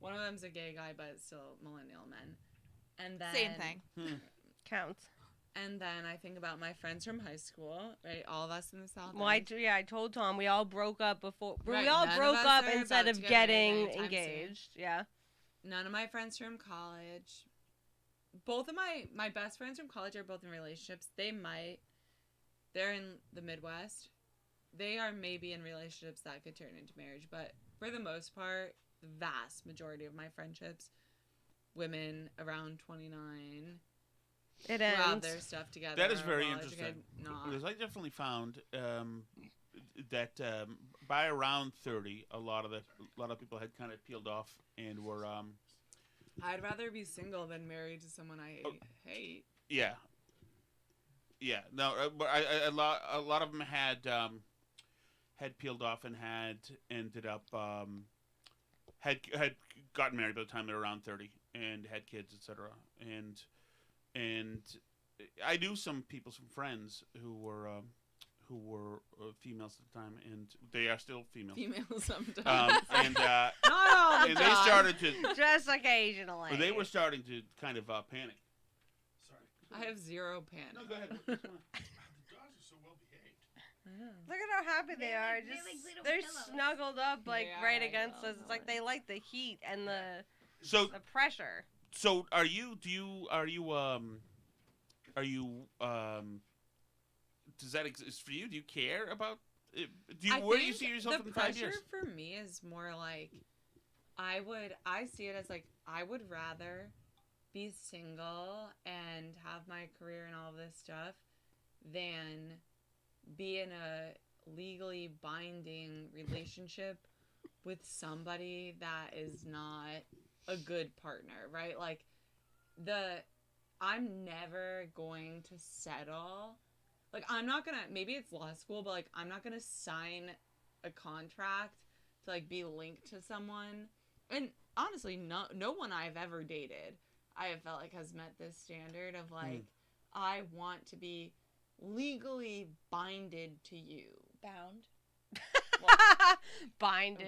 One of them's a gay guy, but still millennial men. And then same thing. Counts. And then I think about my friends from high school. Right, all of us in the South. Well, End. I told Tom we all broke up before. Right, we all none of broke us up are instead about of to get married getting anytime soon. engaged. Yeah. None of my friends from college. Both of my best friends from college are both in relationships. They're in the Midwest. They are maybe in relationships that could turn into marriage, but for the most part, the vast majority of my friendships, women around 29, It who have ends. their stuff together. That is are very well-educated, interesting. Not. Because I definitely found that by around 30, a lot of people had kind of peeled off and were I'd rather be single than married to someone I hate. yeah. No, but a lot of them had peeled off and had ended up had gotten married by the time they were around 30 and had kids, etc. And I knew some friends who were females at the time, and they are still females. Females sometimes. And Not all the and time. they started to Just occasionally. they were starting to kind of panic. Sorry. I have zero panic. No, go ahead. The dogs are so well behaved. Look at how happy they are. They're Just like little they're pillows. snuggled up like They right are, against I us. It's like know. they like the heat and the So pressure. are you does that exist for you? Do you care about it? Where do you think see yourself the in 5 pressure years? for me is more like I see it as like I would rather be single and have my career and all of this stuff than be in a legally binding relationship with somebody that is not a good partner, right? Like I'm never going to settle. Like, I'm not gonna, maybe it's law school, but, like, I'm not gonna sign a contract to, like, be linked to someone. And honestly, no one I've ever dated, I have felt like has met this standard of, like, I want to be legally binded to you. Bound. Binded.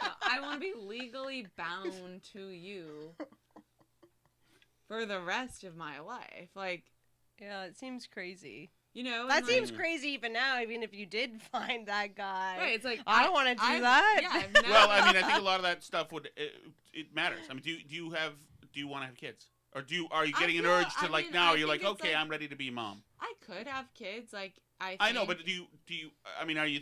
No, I want to be legally bound to you for the rest of my life. Like, Yeah, it seems crazy. You know, That and, seems like- crazy even now, even if you did find that guy. right. It's like I don't want to do I've- that. Yeah, I've never, Well, I mean, I think a lot of that stuff would it matters. I mean, do you want to have kids, or are you I getting an feel- urge to I like mean, now I you're think like, it's okay, like- I'm ready to be a mom. I could have kids. Like I know, but do you? I mean, are you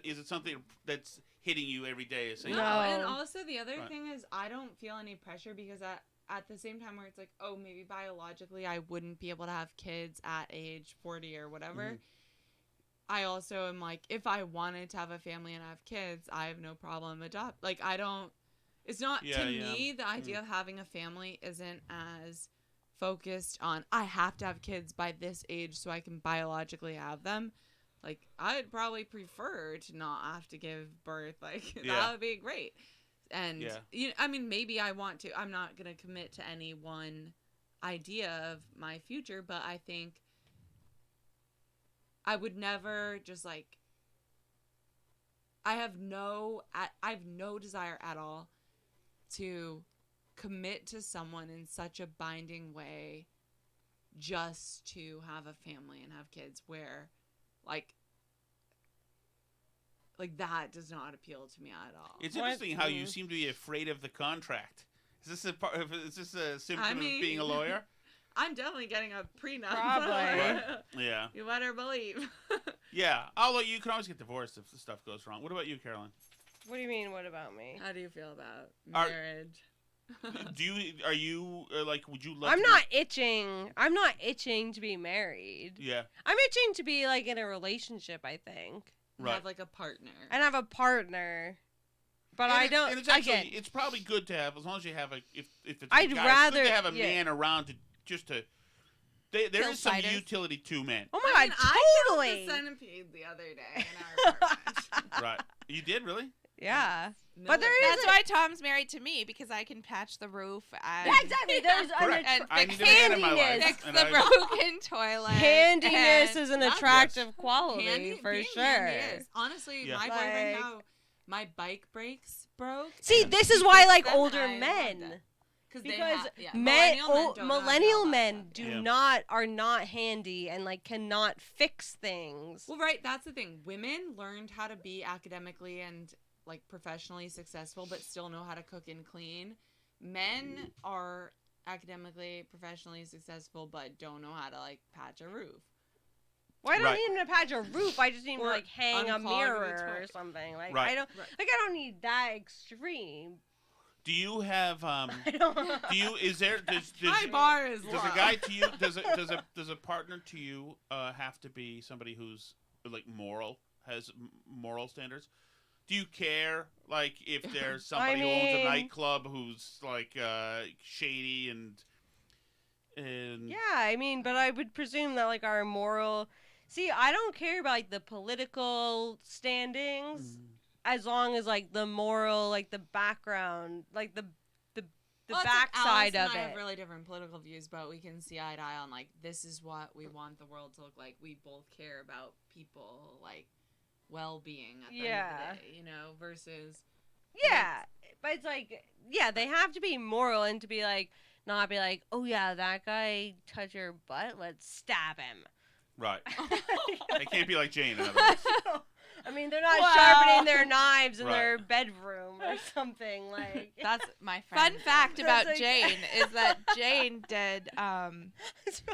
is it something that's hitting you every day? Is saying, No, No. and also the other Right. thing is I don't feel any pressure because at the same time where it's like, oh, maybe biologically I wouldn't be able to have kids at age 40 or whatever. Mhm. I also am like, if I wanted to have a family and have kids, I have no problem adopt. Like I don't. It's not Yeah, to yeah. me the idea of having a family isn't as focused on I have to have kids by this age so I can biologically have them. Like I'd probably prefer to not have to give birth. Like Yeah. that would be great. And Yeah. I mean, maybe I want to. I'm not gonna commit to any one idea of my future, but I think I would never just like. I have no desire at all to commit to someone in such a binding way just to have a family and have kids where like that does not appeal to me at all. It's What? interesting how you Mm. seem to be afraid of the contract. Is this a symptom mean- of being a lawyer? I'm definitely getting a prenup. Probably. Yeah. You better believe. Yeah. Although you can always get divorced if the stuff goes wrong. What about you, Caroline? What do you mean? What about me? How do you feel about Are- marriage? Are you like? Would you love? I'm to not itching. I'm not itching to be married. Yeah. I'm itching to be like in a relationship, I think, Right. Have like a partner. and have a partner. But And I it's- don't. And it's actually, again, it's probably good to have as long as you have a. If it's a I'd guy, rather- it's good to have a yeah. man around to just to. There Kill is some spiders. utility to men. oh I my mean, god, I totally. killed the centipede the other day in our apartment. Right. You did really? Yeah. No, But there is That's why Tom's married to me, because I can patch the roof and Yeah, exactly. There's Correct. and I fix need a man in my handiness. life. fix and the I- broken toilet. handiness and- is an That's- attractive quality Handy, for being sure. handy is. Honestly, Yeah. my boyfriend, Like- how my bike brakes broke. See, and this he is why I fixed like them, older and I loved men. it. They Because have- yeah, men, millennial men don't know how to do millennial all that men stuff. do Yeah. are not handy and like cannot fix things. Well, right, that's the thing. Women learned how to be academically and like professionally successful, but still know how to cook and clean. Men are academically, professionally successful, but don't know how to like patch a roof. Why don't Right. I need to patch a roof? I just need to Or like hang a unclog the mirror or toilet. something. Like Right. I don't Right. like I don't need that extreme. Do you have I don't. Do you? Is there? Does My bar is does low. a guy to you? Does a partner to you have to be somebody who's like moral, has moral standards? Do you care like if there's somebody who owns a mean- nightclub who's like shady and Yeah, I mean, but I would presume that like our moral. See, I don't care about like the political standings as long as like the moral, like the background, like the Well, it's like backside Alice of and I it. have really different political views, but we can see eye to eye on like this is what we want the world to look like. We both care about people like well-being at the end Yeah. of the day, you know, versus Yeah, but it's like, yeah, they have to be moral and to be like, not be like, oh yeah, that guy touched your butt, let's stab him. right? It can't be like Jane. In other words. I mean, they're not Well- sharpening their knives in Right. their bedroom or something like. that's my friend. Fun fact about like- Jane is that Jane did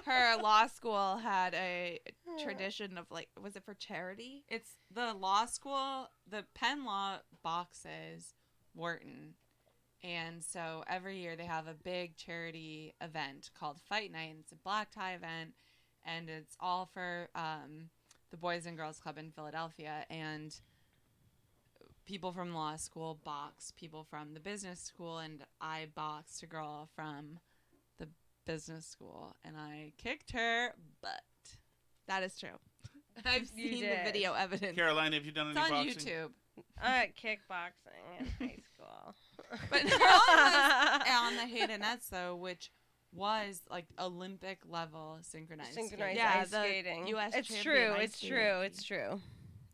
her law school had a tradition of like, was it for charity? It's the law school, the Penn Law boxes Wharton. And so every year they have a big charity event called Fight Night. And it's a black tie event. And it's all for the Boys and Girls Club in Philadelphia. And people from law school box people from the business school. And I boxed a girl from the business school. And I kicked her butt. That is true. I've You seen did. the video evidence. Caroline, have you done It's any on boxing? YouTube. Kickboxing in high school. But Caroline was on the Haydenettes, though, which was like Olympic level synchronized. Synchronized skating. Yeah, ice the skating. US It's champion true. ice It's skating. true. It's true.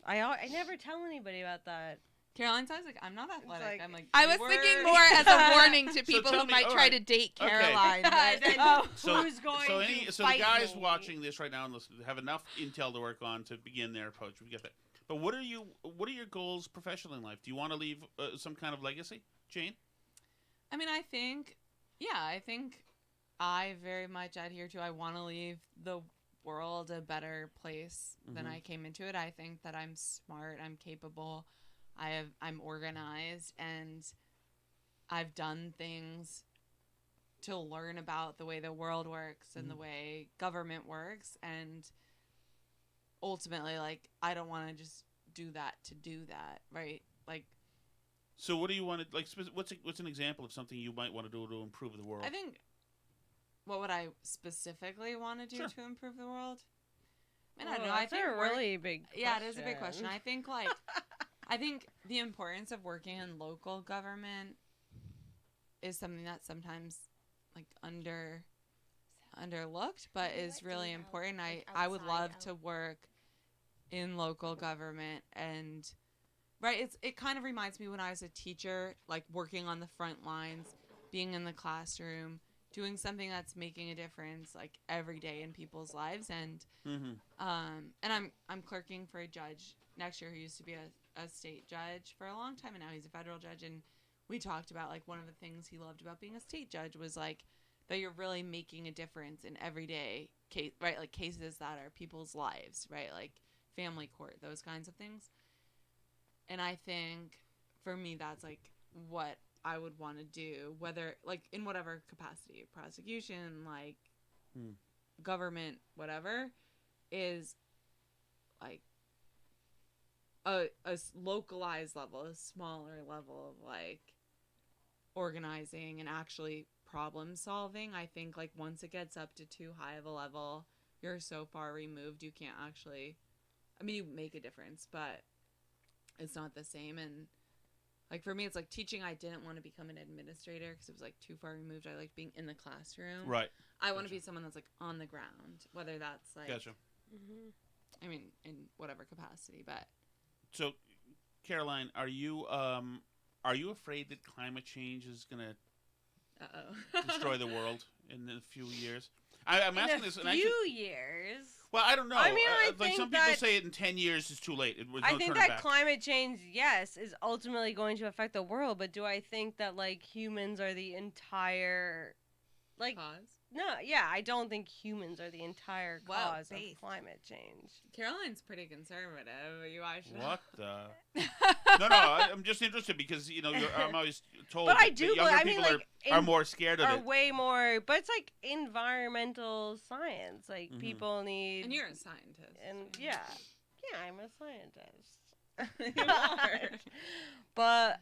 I never tell anybody about that. Caroline's always like, I'm not athletic. like- I'm like, I was "You thinking were." more as a warning to people tell who me- might all try right. to date Okay. Caroline. that- Then oh. So, who's going so to the fight guys me? watching this right now and listen have enough intel to work on to begin their approach. We get that. But what are your goals professionally in life? Do you want to leave some kind of legacy, Jane? I mean, I think I very much adhere to, I want to leave the world a better place than Mhm. I came into it. I think that I'm smart, I'm capable, I'm organized, and I've done things to learn about the way the world works and the way government works, and ultimately, like, I don't want to just do that to do that, right? Like, So what do you want to like? What's an example of something you might want to do to improve the world? I think, what would I specifically want to do Sure. to improve the world? I mean, I Oh, don't know. I that's think a really big question. Yeah, it is a big question. I think, like, I think the importance of working in local government is something that's sometimes, like, underlooked, but is really important. I would love to work in local government, and right, it kind of reminds me when I was a teacher, like working on the front lines, being in the classroom, doing something that's making a difference like every day in people's lives, and and I'm clerking for a judge next year who used to be a state judge for a long time, and now he's a federal judge. And we talked about, like, one of the things he loved about being a state judge was, like, that you're really making a difference in everyday case, right? Like, cases that are people's lives, right? Like family court, those kinds of things. And I think for me, that's like what I would want to do, whether, like, in whatever capacity, prosecution, like government, whatever, is like a localized level, a smaller level of, like, organizing and actually problem solving. I think, like, once it gets up to too high of a level, you're so far removed, you can't actually, I mean, you make a difference, but it's not the same. And, like, for me, it's like teaching. I didn't want to become an administrator because it was, like, too far removed. I like being in the classroom. Right. I want to be someone that's, like, on the ground, whether that's, like, Gotcha. I mean, in whatever capacity. But So, Caroline, are you afraid that climate change is gonna destroy the world in a few years? I'm asking this. In a few years. Well, I don't know. I mean, I like, think some people that- say it in 10 years is too late. I think that climate change, yes, is ultimately going to affect the world, but do I think that, like, humans are the entire, like, cause. no, yeah, I don't think humans are the entire Whoa, cause of Faith. climate change. Caroline's pretty conservative. You watch What the? No, I'm just interested because, you know, I'm always told But I that do, younger I mean, people like, are more scared of Are it. way more, but it's like environmental science. Like, people need, And you're a scientist. and yeah, I'm a scientist. You are. But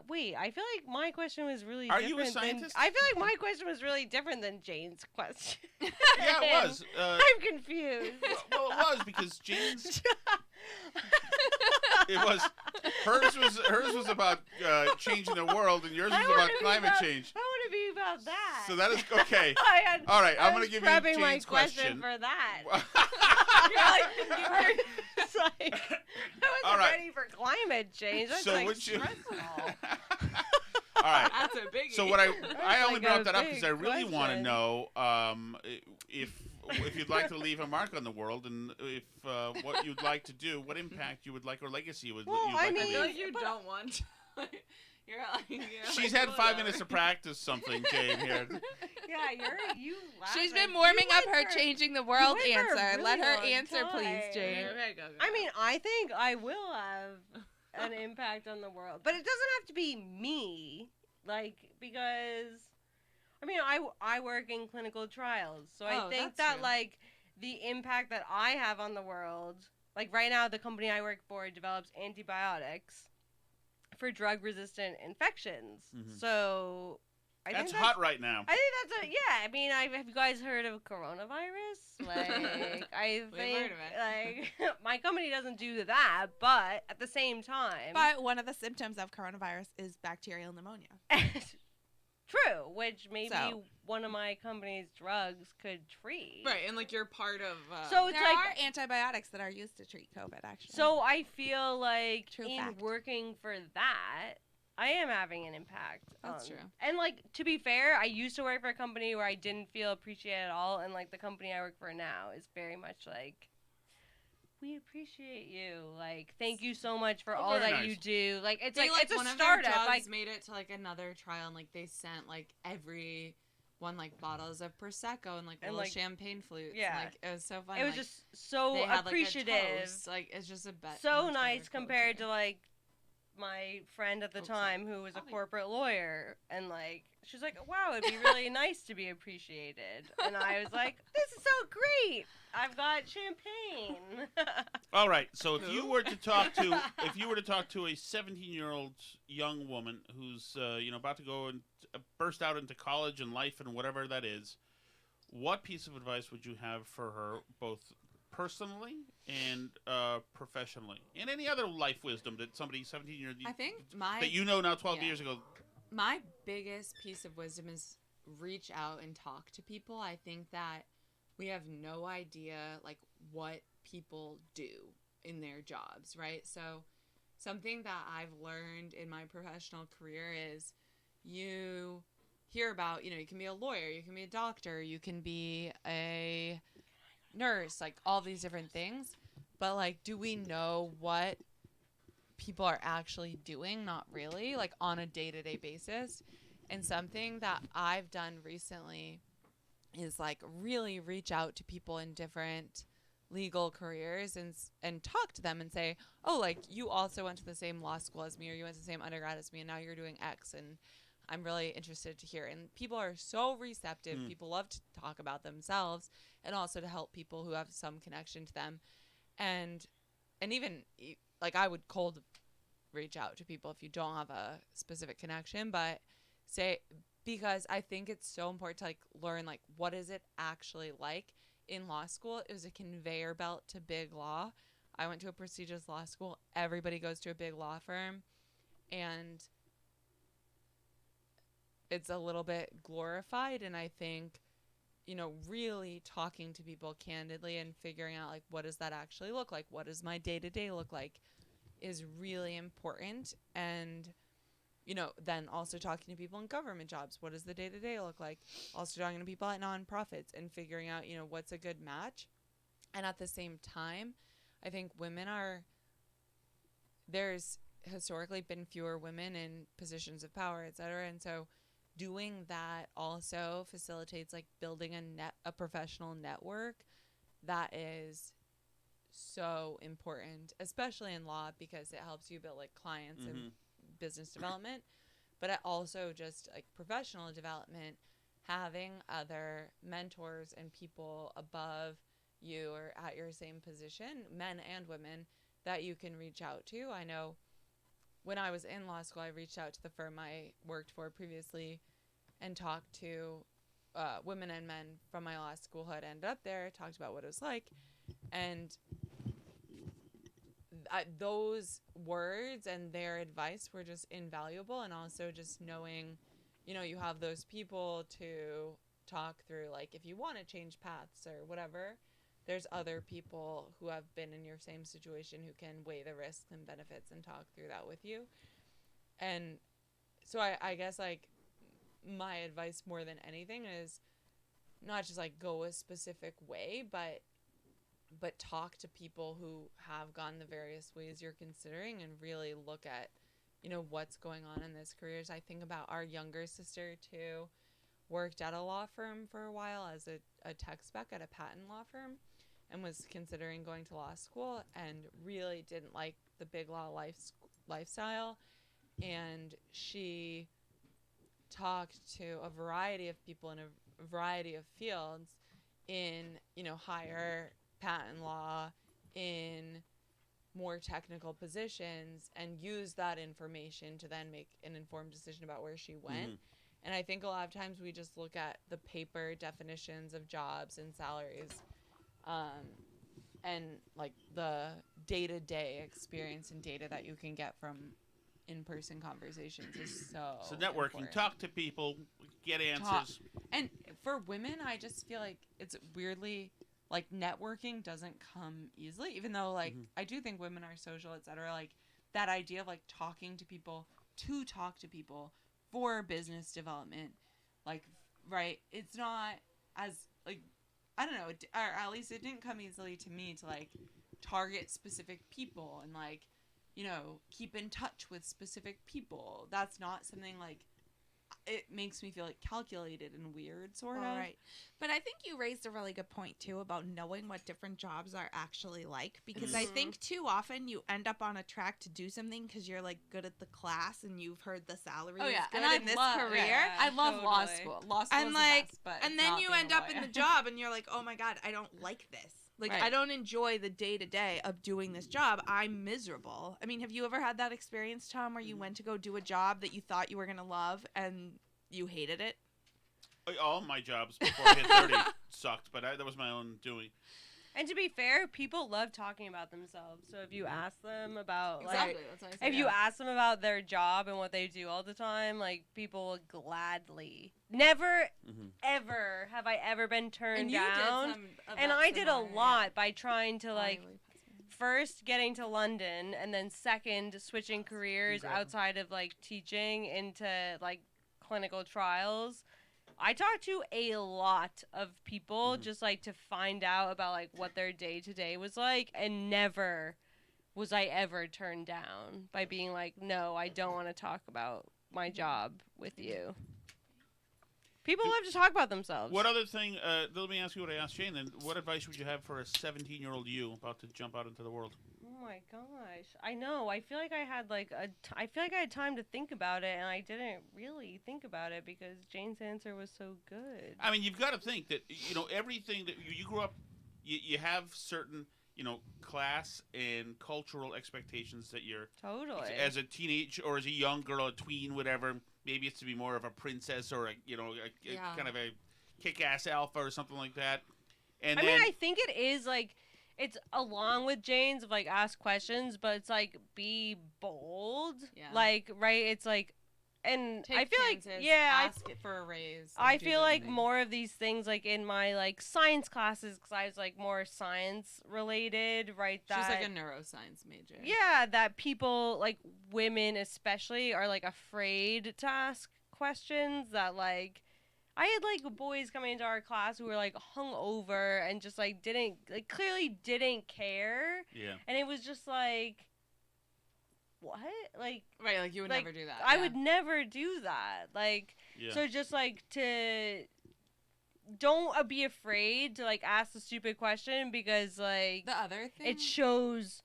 wait, I feel like my question was really Are different you a than- scientist? I feel like my question was really different than Jane's question. Yeah, it was. I'm confused. Well, it was because Jane's. It was. Hers was about changing the world, and yours was about climate change. I want to be about that. So that is okay. I All right, I'm was going to give you prepping my Jane's question question. for that. All It's like, I wasn't right. ready for climate change. That's So like would you? stressful. All right. That's a biggie. So what I only like brought a that up because big I really want to question. know if you'd like to leave a mark on the world, and if what you'd like to do, what impact you would like, or legacy you would Well, you'd I like mean, I to feel leave. like you don't want to. You're like, She's had 5 minutes to practice something, Jane. Here. Yeah, you laugh She's at- been you warming up went her for- changing the world went for a answer. really Let her long answer, please, time. Jane. Okay, go. I mean, I think I will have an impact on the world, but it doesn't have to be me. Like, because, I mean, I work in clinical trials, so I Oh, think that's that, true. like, the impact that I have on the world, like, right now, the company I work for develops antibiotics for drug-resistant infections. Mhm. So, I That's think hot right now. I think that's yeah. I mean, have you guys heard of coronavirus? Like, I We've think heard of it. like my company doesn't do that, but at the same time, But one of the symptoms of coronavirus is bacterial pneumonia. True, which maybe So. one of my company's drugs could treat. Right, and like you're part of. So it's There like are antibiotics that are used to treat COVID, actually. So I feel like True in fact. working for that, I am having an impact. That's true. And like to be fair, I used to work for a company where I didn't feel appreciated at all, and like the company I work for now is very much like, we appreciate you. Like, thank you so much for all very that nice. you do. Like, it's They, like it's one a of their startup. drugs Like, made it to like another trial, and like they sent like every one like bottles of prosecco and like And, little like, champagne flutes. yeah. And, like it was so fun. it was like, just so they had, appreciative. Like, a toast. Like it's just a bet. So much nice better compared to culture. like my friend at the Oh, sorry. time who was a Oh, corporate lawyer, and like she's like, wow, it'd be really nice to be appreciated, and I was like, this is so great, I've got champagne. All right. So if Who? you were to talk to a 17-year-old young woman who's about to go and burst out into college and life and whatever that is, what piece of advice would you have for her, both personally and professionally, and any other life wisdom that somebody 17 years I think my that you know now 12 yeah. years ago? my biggest piece of wisdom is reach out and talk to people. I think that we have no idea like what people do in their jobs, right? So something that I've learned in my professional career is you hear about, you can be a lawyer, you can be a doctor, you can be a nurse, like all these different things. But like, do we know what people are actually doing? Not really, like on a day-to-day basis. And something that I've done recently is like really reach out to people in different legal careers and talk to them and say, oh, like you also went to the same law school as me, or you went to the same undergrad as me, and now you're doing X, and I'm really interested to hear. And people are so receptive. People love to talk about themselves and also to help people who have some connection to them. And even like I would cold reach out to people if you don't have a specific connection, but because I think it's so important to like learn like what is it actually like in law school. It was a conveyor belt to big law. I went to a prestigious law school. Everybody goes to a big law firm, and it's a little bit glorified. And I think, really talking to people candidly and figuring out like what does that actually look like? What does my day-to-day look like is really important. And then also talking to people in government jobs. What does the day-to-day look like? Also talking to people at nonprofits and figuring out, what's a good match. And at the same time, I think there's historically been fewer women in positions of power, et cetera. And so doing that also facilitates like building a professional network that is so important, especially in law, because it helps you build like clients and business development, but it also just like professional development, having other mentors and people above you or at your same position, men and women, that you can reach out to. I know when I was in law school, I reached out to the firm I worked for previously and talked to women and men from my law school who had ended up there, talked about what it was like, and those words and their advice were just invaluable. And also just knowing, you have those people to talk through, like if you want to change paths or whatever, there's other people who have been in your same situation who can weigh the risks and benefits and talk through that with you. And so I guess like my advice more than anything is not just like go a specific way, but talk to people who have gone the various ways you're considering and really look at, what's going on in this careers. I think about our younger sister too, worked at a law firm for a while as a tech spec at a patent law firm and was considering going to law school and really didn't like the big law lifestyle. And she talked to a variety of people in a variety of fields in, higher patent law, in more technical positions, and use that information to then make an informed decision about where she went. And I think a lot of times we just look at the paper definitions of jobs and salaries, and like the day-to-day experience and data that you can get from in-person conversations is so networking, important. talk to people, get answers. And for women, I just feel like it's weirdly like networking doesn't come easily, even though like I do think women are social, etc. Like that idea of like talking to people to talk to people for business development, like right, it's not as like I don't know, or at least it didn't come easily to me to like target specific people and like, you know, keep in touch with specific people. That's not something like it makes me feel like calculated and weird, sort of. Right. But I think you raised a really good point too about knowing what different jobs are actually like, because I think too often you end up on a track to do something because you're like good at the class and you've heard the salary is good in this career. I love law totally. school. Law school And is like, the best, but and it's then not you being end a up in lawyer. the job and you're like, oh my God, I don't like this. Like, Right. I don't enjoy the day-to-day of doing this job. I'm miserable. I mean, have you ever had that experience, Tom, where you went to go do a job that you thought you were going to love and you hated it? All my jobs before I hit 30 sucked, but that was my own doing. And to be fair, people love talking about themselves. So if you ask them about Exactly. like, That's what I if you ask them about their job and what they do all the time, like people will gladly. Never, ever have I ever been turned and you down. did some of And that I did a similar, lot by trying to like yeah. first getting to London and then second switching careers outside of like teaching into like clinical trials. I talked to a lot of people just like to find out about like what their day to day was like, and never was I ever turned down by being like, no, I don't want to talk about my job with you. People love to talk about themselves. What other thing, let me ask you what I asked Jane then. What advice would you have for a 17-year-old you about to jump out into the world? Oh my gosh. I know. I feel like I had I feel like I had time to think about it, and I didn't really think about it because Jane's answer was so good. I mean, you've got to think that, you know, everything that you grew up, you have certain, you know, class and cultural expectations that you're, Totally. as a teenage or as a young girl, a tween, whatever, maybe it's to be more of a princess or a, you know, a kind of a kick-ass alpha or something like that. And I mean, I think it is like, it's along with Jane's of like ask questions, but it's like be bold. Yeah. Like, right? It's like, and Take I feel chances, like, yeah, ask it for a raise. I and do feel those like things. more of these things like in my like science classes, because I was like more science related, right? She's That, like a neuroscience major. yeah, that people like women especially are like afraid to ask questions that like I had like boys coming into our class who were like hungover and just like didn't like clearly didn't care, yeah. and it was just like what like Right, like you would Like, never do that. I yeah. would never do that like Yeah. so just like to don't be afraid to like ask a stupid question because like The other thing it shows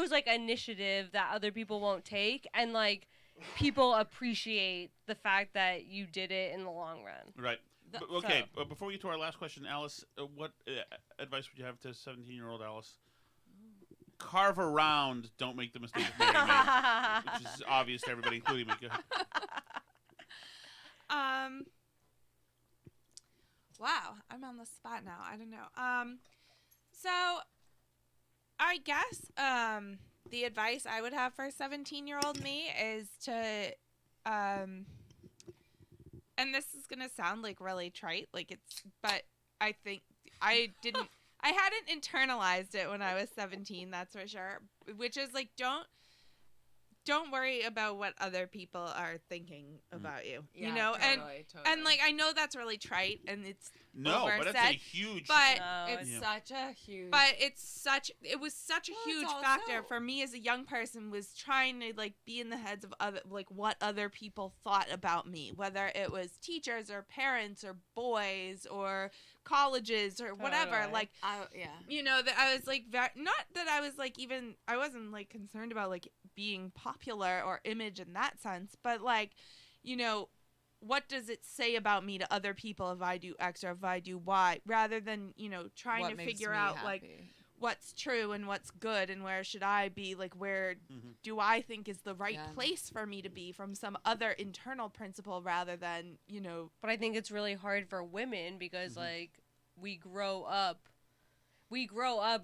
like initiative that other people won't take, and like people appreciate the fact that you did it in the long run. Right. The- Okay, before we get to our last question, Alice, what advice would you have to 17-year-old Alice? Carve around, don't make the mistake of marrying me, which is obvious to everybody, including me. Go ahead. Wow, I'm on the spot now. I don't know. So I guess the advice I would have for 17-year-old me is to and this is going to sound like really trite, but I think I hadn't internalized it when I was 17, that's for sure, which is like don't worry about what other people are thinking about you. Yeah, you know, totally. and like I know that's really trite and it's No, but it's a oversaid, huge... but No, It's Yeah. such a huge. it was such a Well, huge it's factor also- for me as a young person, was trying to like be in the heads of other, like what other people thought about me, whether it was teachers or parents or boys or colleges or whatever. Totally. Like, yeah. you know, that I was like not that I was like even I wasn't like concerned about like being popular or image in that sense, but like, you know, what does it say about me to other people if I do X or if I do Y, rather than, you know, trying What to makes figure me out happy. like what's true and what's good and where should I be, like where Mhm. do I think is the right Yeah. place for me to be from some other internal principle rather than, you know, But I think it's really hard for women because like we grow up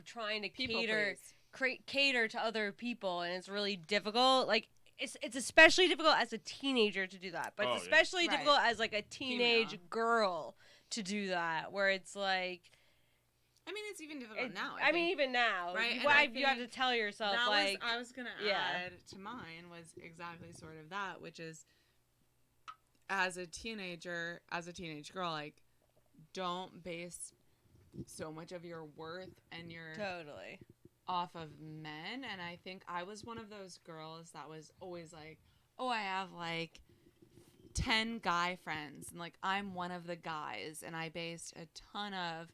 trying to People cater please. cater to other people, and it's really difficult. Like it's especially difficult as a teenager to do that, but Oh, it's yeah. especially Right. difficult as like a teenage Female. girl to do that, where it's like, I mean, it's even difficult now. I mean, even now, Right, you, and I you have to think tell yourself that like, was, I was gonna yeah. add to mine was exactly sort of that, which is as a teenage girl, like, don't base so much of your worth and your totally. off of men. And I think I was one of those girls that was always like, oh, I have like 10 guy friends and like I'm one of the guys, and I based a ton of,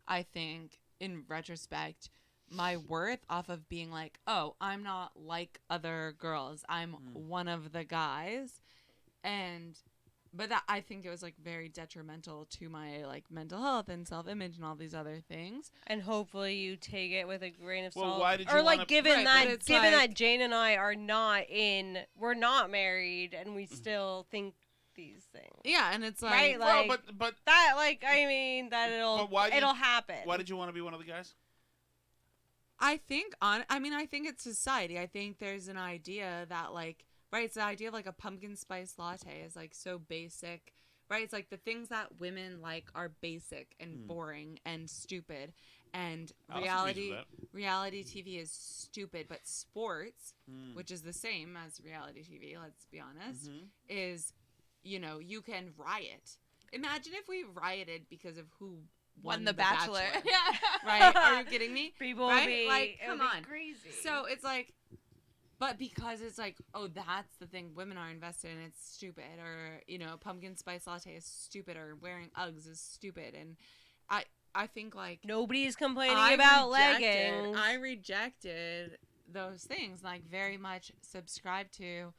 I think in retrospect, my worth off of being like, oh, I'm not like other girls, I'm one of the guys. But that, I think it was like very detrimental to my like mental health and self-image and all these other things. And hopefully you take it with a grain of Well, salt. why did you or like wanna- given Right, that but it's given like- that Jane and I we're not married and we still think these things. Yeah, and it's like, Right, Well, like- but That like I mean that But why did- it'll happen. why did you want to be one of the guys? I think it's society. I think there's an idea that like, right, it's the idea of like a pumpkin spice latte is like so basic, right? It's like the things that women like are basic and boring and stupid, and Alice agrees with reality TV is stupid, but sports, that. which is the same as reality TV, let's be honest, Mhm. is, you know, you can riot. Imagine if we rioted because of who won The Bachelor. yeah. Right? Are you kidding me? People Right? will be Like, it'll come be on. crazy. So it's like, but because it's like, oh, that's the thing women are invested in, it's stupid. Or, you know, pumpkin spice latte is stupid, or wearing Uggs is stupid. And I think like nobody's complaining I about rejected- leggings. I rejected those things, like very much subscribe to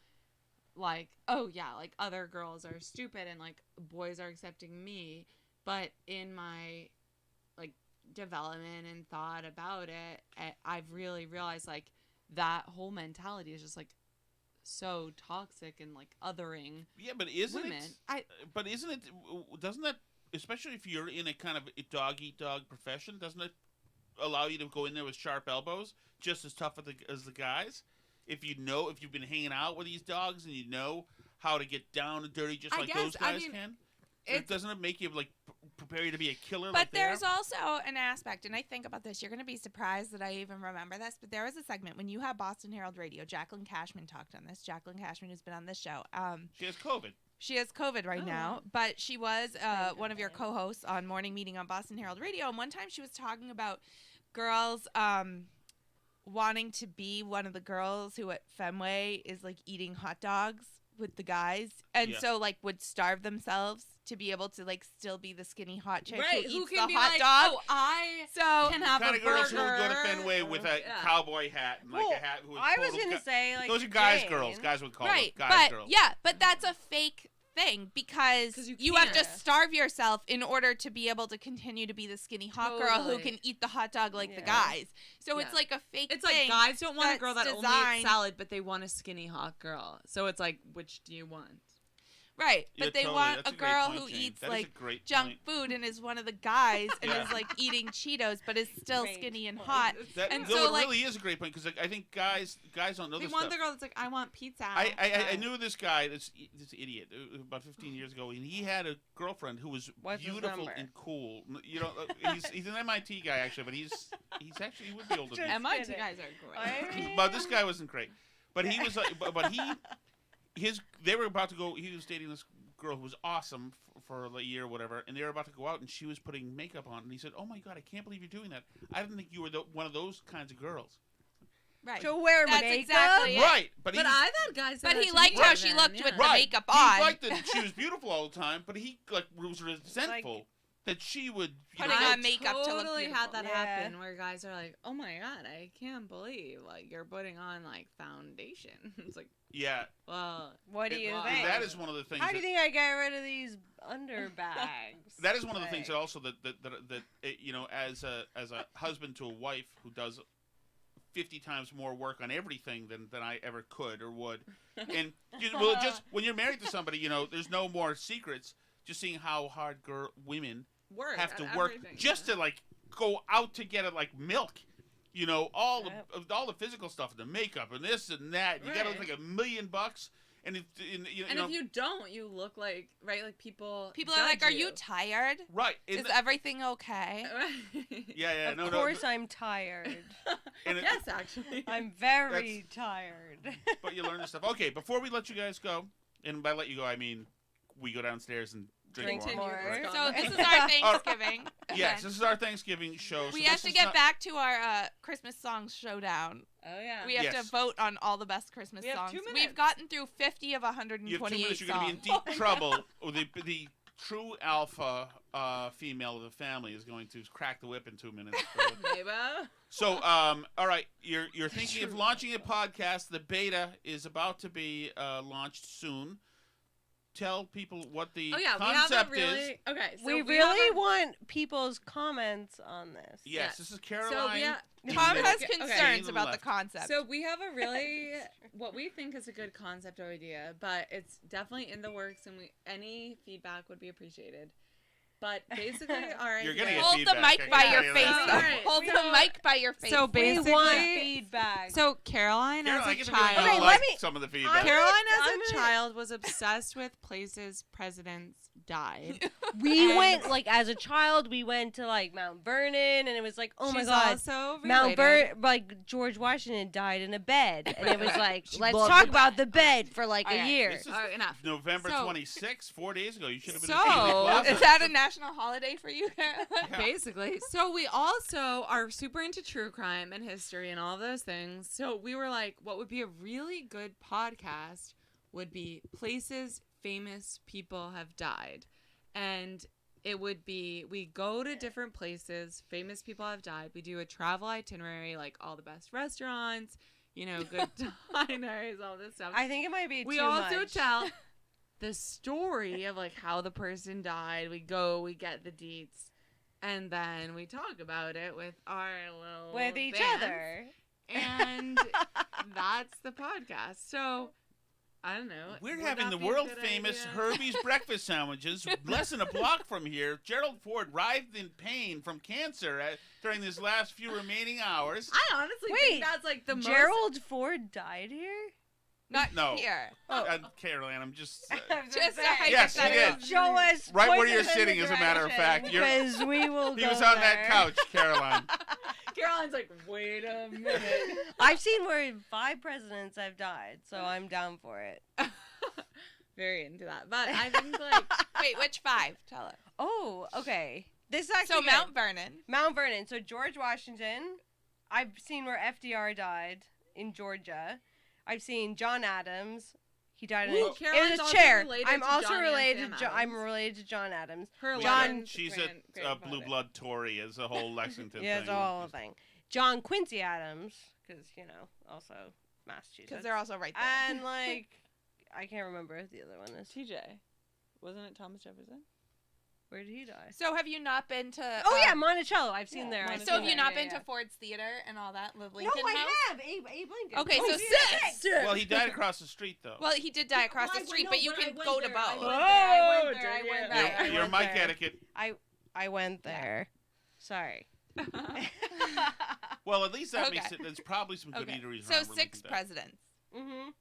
like, oh yeah, like other girls are stupid and like boys are accepting me. But in my like development and thought about it, I've really realized like that whole mentality is just like so toxic and like othering Yeah, but isn't women. it? But isn't it? Doesn't that, especially if you're in a kind of a dog eat dog profession, doesn't it allow you to go in there with sharp elbows, just as tough as the guys? If you've been hanging out with these dogs and you know how to get down and dirty, just I like guess, those I guys mean, can. it's- Doesn't it make you like prepare you to be a killer? But like they are? there's also an aspect, and I think about this. You're going to be surprised that I even remember this, but there was a segment when you had Boston Herald Radio. Jacqueline Cashman talked on this. Jacqueline Cashman has been on this show. She has COVID. She has COVID right Oh. now, but she was Thank one of your goodness. co-hosts on Morning Meeting on Boston Herald Radio. And one time she was talking about girls wanting to be one of the girls who at Fenway is like eating hot dogs with the guys, and Yeah. so like would starve themselves to be able to like still be the skinny hot chick right? who Who eats can the be hot like, dog. oh, I So can have Kind a of girls who burger. would go to Fenway with a Yeah. cowboy hat and like Well, a hat. Who I was total gonna say like those are guys, Jane. girls. Guys would call right, them guys, but girls. yeah, but that's a fake thing because 'Cause you you have to can't. starve yourself in order to be able to continue to be the skinny hot girl who Totally. can eat the hot dog like the Yeah. guys. So it's Yeah. like a fake It's like thing. guys don't want a that's girl that only designed- eats salad, but they want a skinny hot girl. So it's like, which do you want? Right, Yeah, but they totally. want That's a great girl point, who Jane. eats That is a like great junk point. food and is one of the guys and Yeah. is like eating Cheetos but is still Great skinny and point. hot. That And no, so, it like- really is a great point because I think guys don't know They this want stuff. the girl that's like, I want pizza. I Right. knew this guy, this idiot, about 15 years ago, and he had a girlfriend who was What's his beautiful number? and cool. You know, he's an MIT guy actually, but he's actually he would be older than me. Just MIT kidding. guys are great. I mean- But this guy wasn't great. But he was like, but they were about to go. He was dating this girl who was awesome for a year or whatever, and they were about to go out, and she was putting makeup on, and he said, "Oh my God, I can't believe you're doing that. I didn't think you were one of those kinds of girls." Right. To wear That's makeup. exactly it. Right, but But he I thought guys. said But that he to liked me how then, she looked yeah. with the right. makeup He on. liked that she was beautiful all the time, but he like was resentful that she would Putting know, on makeup to look totally had beautiful. that Yeah. happen where guys are like, "Oh my God, I can't believe like you're putting on like foundation." It's like, Yeah, well, What do you Wow. think? that is one of the things. How do you think I get rid of these underbags? That is one of the things Like, that also that you know, as a husband to a wife who does 50 times more work on everything than I ever could or would, and just when you're married to somebody, you know, there's no more secrets. Just seeing how hard women work have to at work everything, just yeah. to like go out to get it like milk. You know, all the physical stuff, and the makeup, and this and that. You gotta look like $1,000,000, and if you don't, you look like like people. People are like, "Are you tired? Right? Is everything okay?" Yeah. Of course, I'm tired. Yes, actually. I'm very tired. But you learn this stuff. Okay, before we let you guys go, and by let you go, I mean we go downstairs and drink more. Right. So this is our Thanksgiving. Yes, this is our Thanksgiving show. We so have to get back to our Christmas songs showdown. Oh yeah. We have to vote on all the best Christmas We have songs. 2 minutes. We've gotten through 50 of You have 2 128 minutes. You're songs. going to be in deep trouble. Or the true alpha female of the family is going to crack the whip in 2 minutes. Maybe. So, all right, you're thinking of launching a podcast. The beta is about to be launched soon. Tell people what the concept is. Okay, so we really want people's comments on this. Yes, this is Caroline. Tom has Okay. concerns Okay. about the concept. So we have a really what we think is a good concept or idea, but it's definitely in the works, and any feedback would be appreciated. But basically, our You're idea. gonna get Hold the feedback, I mic can by tell your you face. that. Though. Alright, Hold so- the mic by your face. So We basically, want feedback. so Caroline Caroline, I as a get the feeling child. you Okay, like let me- some of the feedback. Caroline as I'm a gonna- child was obsessed with places presidents died. we And- went as a child. We went to Mount Vernon, and it was oh my She's god, also Mount related. Vernon. George Washington died in a bed, and it was She let's loved talk the about the bed for a Alright, year. This is All right, enough. November So- 26th, 4 days ago. You should have been So- in the closet. Is that a national holiday for you? Yeah. Basically. So we also are super into true crime and history and all of those things. So we were like, what would be a really good podcast would be places famous people have died. And it would be, we go to different places, famous people have died. We do a travel itinerary, like all the best restaurants, good diners, all this stuff. I think it might be We too also much. tell the story of how the person died. We go, we get the deets, and then we talk about it with our little with each bands, other. and that's the podcast. So I don't know. We're Would having that the be a world good famous idea? Herbie's breakfast sandwiches less than a block from here. Gerald Ford writhed in pain from cancer during his last few remaining hours. I honestly Wait, think that's the most. Gerald Ford died here. Not No. here. Caroline, I'm just... Just a Yes, he hypothetical. did. Show us Right where point you're us in sitting, the as a matter of direction, fact. You're- because we will he go was on there. that couch, Caroline. Caroline's like, wait a minute. I've seen where 5 presidents have died, so I'm down for it. Very into that, but I think Wait, which 5? Tell us. Oh, okay. This is actually So good. Mount Vernon. Mount Vernon. So George Washington. I've seen where FDR died in Georgia. I've seen John Adams. He died in Ooh, a, Caroline's in a also chair. related I'm to also John and related Sam to I'm Adams. related to John Adams. her John- She's a blue blood Tory, as a whole Lexington Yeah, thing. it's a whole thing. John Quincy Adams, because also Massachusetts. Because they're also right there. And I can't remember if the other one is. TJ, wasn't it Thomas Jefferson? Where did he die? So have you not been to... Oh yeah, Monticello. I've seen yeah, there. I've Monticello. So seen have you there, not yeah, been yeah. to Ford's Theater and all that? The No, Lincoln I House? have. Abe Lincoln. Okay, Oh, so yeah. 6. Well, he died across the street, though. Well, he did die across the street, but you can go to both. I went there. Your I went mic there. etiquette. I went there. Sorry. Well, at least that makes Okay. it. There's probably some good Okay. eateries So around where 6 Lincoln died. presidents. Mhm.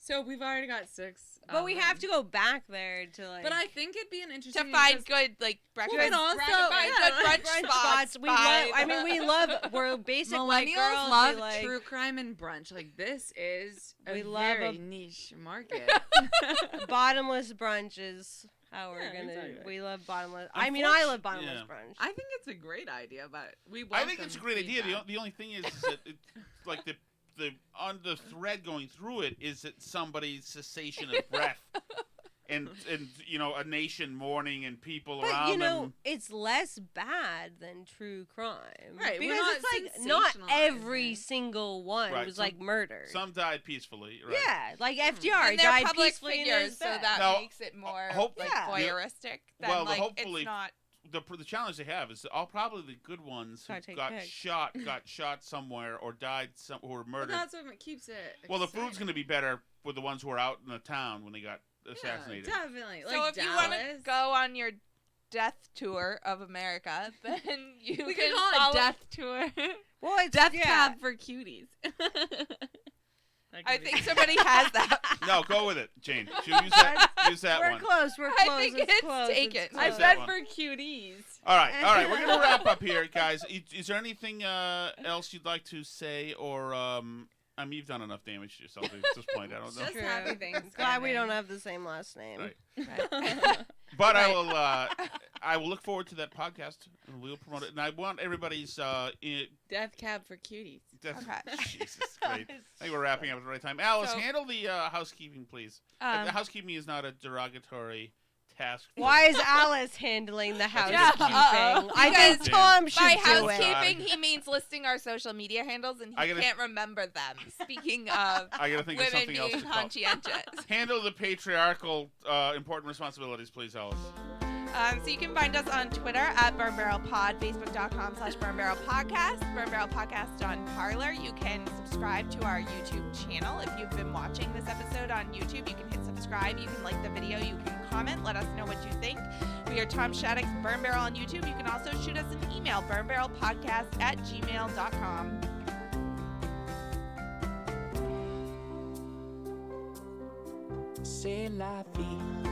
So we've already got 6. But we have to go back there to But I think it'd be an interesting To find because- good, breakfast. Well, and also- to find yeah, good brunch spots. We love. I mean, we love. We're basic white Millennials girls. love we like, true crime and brunch. This is a We love very a- niche market. bottomless brunch is how we're Yeah, gonna. exactly. We love bottomless. I mean, I love bottomless Yeah. brunch. I think it's a great idea, but we. I think it's a welcome great idea. feedback. The only thing is that like the on the thread going through it is that somebody's cessation of breath, and a nation mourning and people But around them. it's less bad than true crime, Right, we're Because not it's not every sensationalizing. single one Right, was some- murdered. Some died peacefully. Right? Yeah, like FDR And they're died public peacefully in figures, his so bed. that Now, makes it more Yeah. voyeuristic. Than, Well, hopefully- it's not. The challenge they have is all probably the good ones who Gotta take got pics. shot somewhere or died or were But murdered. that's what keeps it. Well, the food's exciting. going to be better with the ones who are out in the town when they got assassinated. Yeah, definitely. So Like if you want to Dallas. go on your death tour of America, then you we can can call follow. it death tour. Well, it's Death yeah. cab for cuties. I think somebody has that. No, go with it, Jane. Use that We're one. close. We're I close. think it's it's close. taken. It's I Use close. that said one. for cuties. All right. We're gonna wrap up here, guys. Is there anything else you'd like to say, or I mean, you've done enough damage to yourself at this point. I don't know. Just True. happy Thanksgiving. Glad we don't have the same last name. Right. But I will look forward to that podcast, and we'll promote it. And I want everybody's Death cab for cuties. Okay. Jesus, great. I think we're wrapping up at the right time. Alice, So- handle the housekeeping, please. The housekeeping is not a derogatory task. for- Why is Alice handling the housekeeping? Yeah, I think because Tom should By do it. housekeeping, he means listing our social media handles, and I he gotta- can't remember them. Speaking of I gotta think of women something else being to call. conscientious. Handle the patriarchal important responsibilities, please, Alice. So you can find us on Twitter at Burn Barrel Pod, Facebook.com/Burn Barrel Podcast, Burn Barrel Podcast on Parler. You can subscribe to our YouTube channel. If you've been watching this episode on YouTube, you can hit subscribe. You can like the video. You can comment. Let us know what you think. We are Tom Shattuck's Burn Barrel on YouTube. You can also shoot us an email, burnbarrelpodcast@gmail.com. C'est la vie.